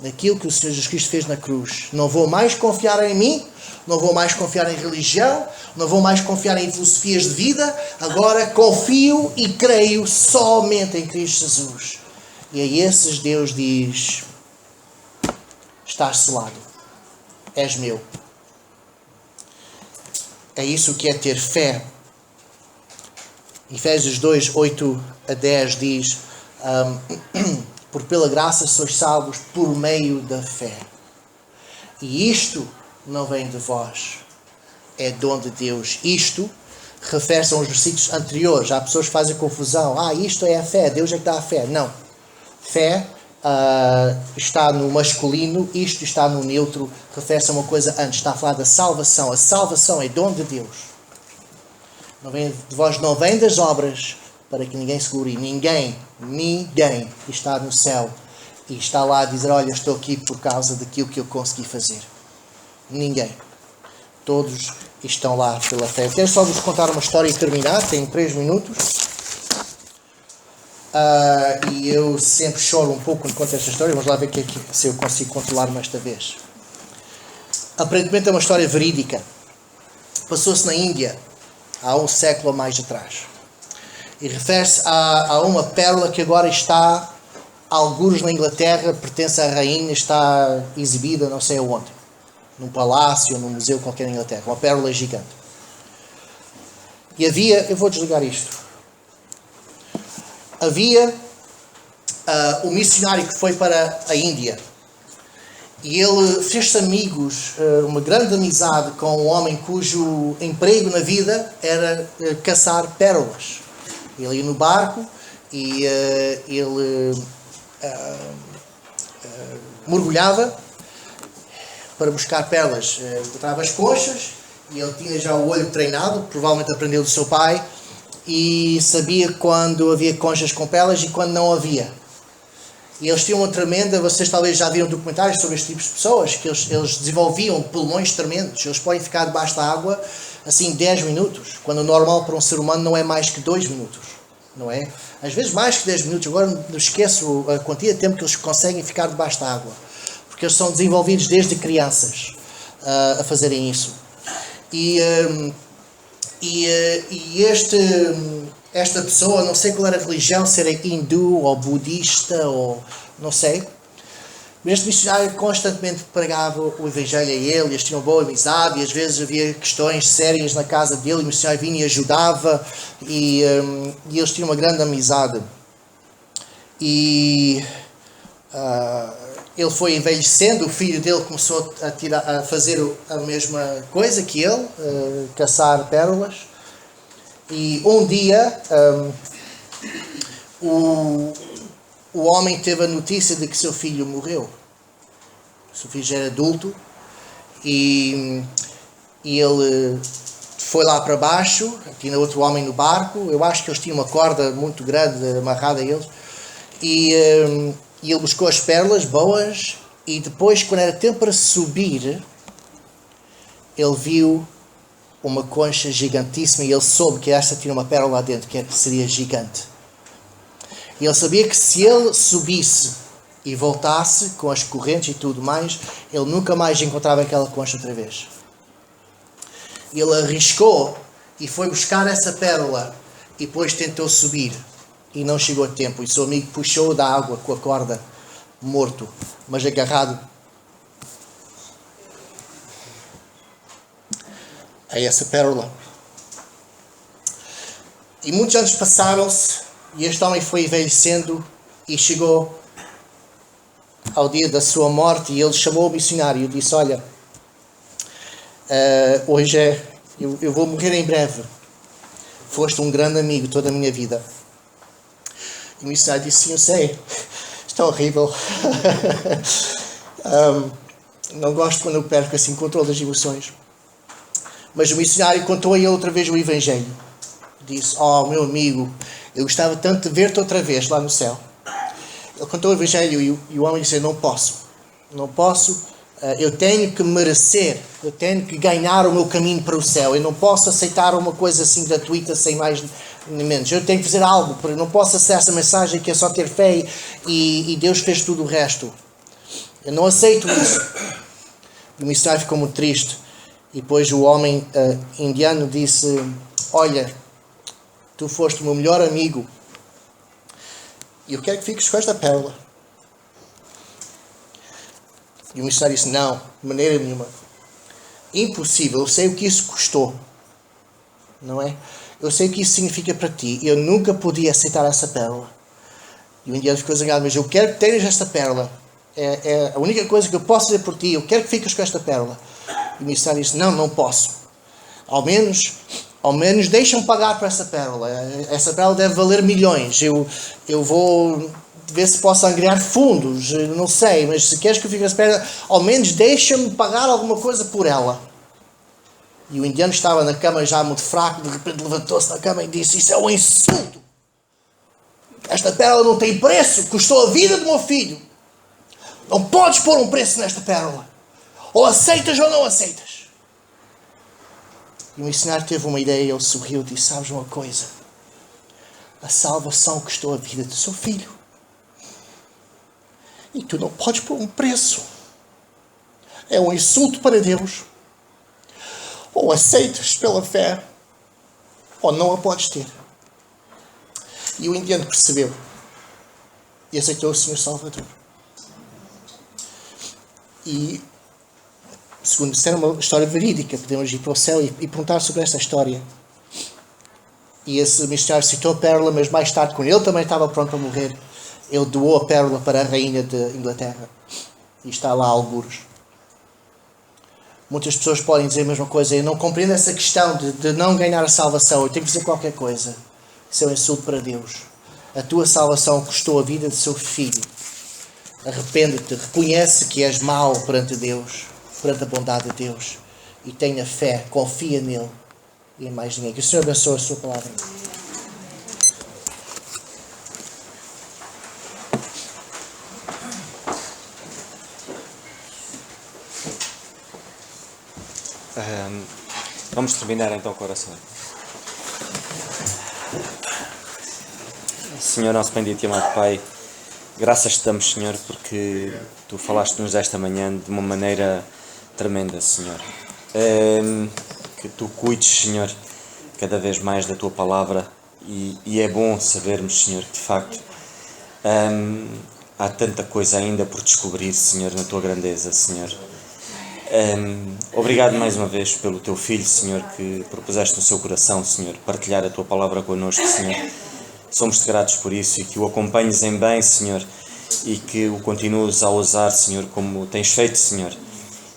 naquilo que o Senhor Jesus Cristo fez na cruz. Não vou mais confiar em mim, não vou mais confiar em religião, não vou mais confiar em filosofias de vida, agora confio e creio somente em Cristo Jesus. E a esses Deus diz, estás selado, és meu. É isso que é ter fé. Efésios 2, 8 a 10 diz, porque pela graça sois salvos por meio da fé. E isto não vem de vós, é dom de Deus. Isto refere-se aos versículos anteriores. Há pessoas que fazem confusão. Isto é a fé, Deus é que dá a fé. Não. Fé está no masculino, isto está no neutro, refere-se a uma coisa antes. Está a falar da salvação. A salvação é dom de Deus. Não vem de vós, não vem das obras, para que ninguém se glorie. Ninguém está no céu e está lá a dizer, olha, estou aqui por causa daquilo que eu consegui fazer. Ninguém. Todos estão lá pela fé. Eu quero só vos contar uma história e terminar. Tenho 3 minutos. E eu sempre choro um pouco quando conto esta história. Vamos lá ver se eu consigo controlar-me esta vez. Aparentemente é uma história verídica. Passou-se na Índia há um século ou mais atrás. E refere-se a uma pérola que agora está, algures na Inglaterra, pertence à rainha, está exibida não sei aonde. Num palácio ou num museu qualquer na Inglaterra. Uma pérola gigante. E havia, eu vou desligar isto. Havia um missionário que foi para a Índia. E ele fez-se amigos, uma grande amizade com um homem cujo emprego na vida era caçar pérolas. Ele ia no barco e ele mergulhava para buscar pérolas. Encontrava as conchas E ele tinha já o olho treinado, provavelmente aprendeu do seu pai, e sabia quando havia conchas com pérolas e quando não havia. E eles tinham uma tremenda, vocês talvez já viram documentários sobre este tipo de pessoas, que eles desenvolviam pulmões tremendos. Eles podem ficar debaixo da água assim 10 minutos, quando o normal para um ser humano não é mais que 2 minutos, não é? Às vezes mais que 10 minutos, agora não esqueço a quantia de tempo que eles conseguem ficar debaixo da água, porque eles são desenvolvidos desde crianças a fazerem isso. Esta pessoa, não sei qual era a religião, se era hindu ou budista ou não sei, mas este missionário constantemente pregava o evangelho a ele, eles tinham boa amizade e às vezes havia questões sérias na casa dele e o missionário vinha e ajudava e eles tinham uma grande amizade. Ele foi envelhecendo, o filho dele começou a fazer a mesma coisa que ele, caçar pérolas. E um dia o homem teve a notícia de que seu filho morreu. Seu filho já era adulto e ele foi lá para baixo, tinha outro homem no barco, eu acho que eles tinham uma corda muito grande amarrada a eles, e ele buscou as pérolas boas e depois, quando era tempo para subir, ele viu uma concha gigantíssima e ele soube que esta tinha uma pérola lá dentro, que seria gigante. E ele sabia que se ele subisse e voltasse com as correntes e tudo mais, ele nunca mais encontrava aquela concha outra vez. Ele arriscou e foi buscar essa pérola e depois tentou subir e não chegou a tempo. E seu amigo puxou da água com a corda, morto, mas agarrado a essa pérola. E muitos anos passaram-se e este homem foi envelhecendo e chegou ao dia da sua morte e ele chamou o missionário e disse: olha, hoje eu vou morrer em breve, foste um grande amigo toda a minha vida. E o missionário disse: sim, eu sei, isto é horrível. Não gosto quando eu perco assim o controle das emoções. Mas o missionário contou a ele outra vez o evangelho. Disse: oh, meu amigo, eu gostava tanto de ver-te outra vez lá no céu. Ele contou o evangelho e o homem disse: não posso, eu tenho que merecer, eu tenho que ganhar o meu caminho para o céu, eu não posso aceitar uma coisa assim gratuita sem mais nem menos, eu tenho que fazer algo, porque eu não posso aceitar essa mensagem que é só ter fé e Deus fez tudo o resto, eu não aceito isso. O missionário ficou muito triste e depois o homem indiano disse: olha, tu foste o meu melhor amigo e eu quero que fiques com esta pérola. E o missionário disse: não, de maneira nenhuma, impossível, eu sei o que isso custou, não é? Eu sei o que isso significa para ti, eu nunca podia aceitar essa pérola. E o indiano ficou zangado: mas eu quero que tenhas esta pérola, é a única coisa que eu posso fazer por ti, eu quero que fiques com esta pérola. E o missionário disse: não posso, ao menos deixa-me pagar por essa pérola deve valer milhões, eu vou ver se posso angriar fundos, não sei, mas se queres que eu fique essa pérola, ao menos deixa-me pagar alguma coisa por ela. E o indiano estava na cama já muito fraco, de repente levantou-se na cama e disse: isso é um insulto, esta pérola não tem preço, custou a vida do meu filho, não podes pôr um preço nesta pérola, ou aceitas ou não aceitas. E o missionário teve uma ideia, ele sorriu e disse: sabes uma coisa, a salvação custou a vida do seu filho e tu não podes pôr um preço, é um insulto para Deus, ou aceitas pela fé ou não a podes ter. E o indiano percebeu e aceitou o Senhor Salvador. E segundo disseram, uma história verídica, podemos ir para o céu e perguntar sobre esta história. E esse missionário citou a pérola, mas mais tarde, quando ele também estava pronto para morrer, ele doou a pérola para a rainha de Inglaterra. E está lá algures. Muitas pessoas podem dizer a mesma coisa: eu não compreendo essa questão de não ganhar a salvação, eu tenho que fazer qualquer coisa. Isso é um insulto para Deus. A tua salvação custou a vida do seu filho. Arrepende-te, reconhece que és mau perante Deus, perante a bondade de Deus, e tenha fé, confia nele e em mais ninguém. Que o Senhor abençoe a sua palavra. Vamos terminar então com a oração. Senhor, nosso bendito e amado Pai, graças te damos, Senhor, porque Tu falaste-nos esta manhã de uma maneira tremenda, Senhor. Que Tu cuides, Senhor, cada vez mais da Tua palavra e é bom sabermos, Senhor, que de facto há tanta coisa ainda por descobrir, Senhor, na Tua grandeza, Senhor. Obrigado mais uma vez pelo Teu Filho, Senhor, que propuseste no seu coração, Senhor, partilhar a Tua palavra connosco, Senhor. Somos-te gratos por isso e que o acompanhes em bem, Senhor, e que o continues a usar, Senhor, como tens feito, Senhor.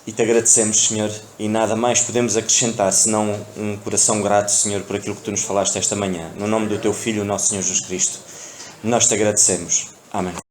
E te agradecemos, Senhor, e nada mais podemos acrescentar senão um coração grato, Senhor, por aquilo que Tu nos falaste esta manhã. No nome do Teu Filho, o nosso Senhor Jesus Cristo, nós te agradecemos. Amém.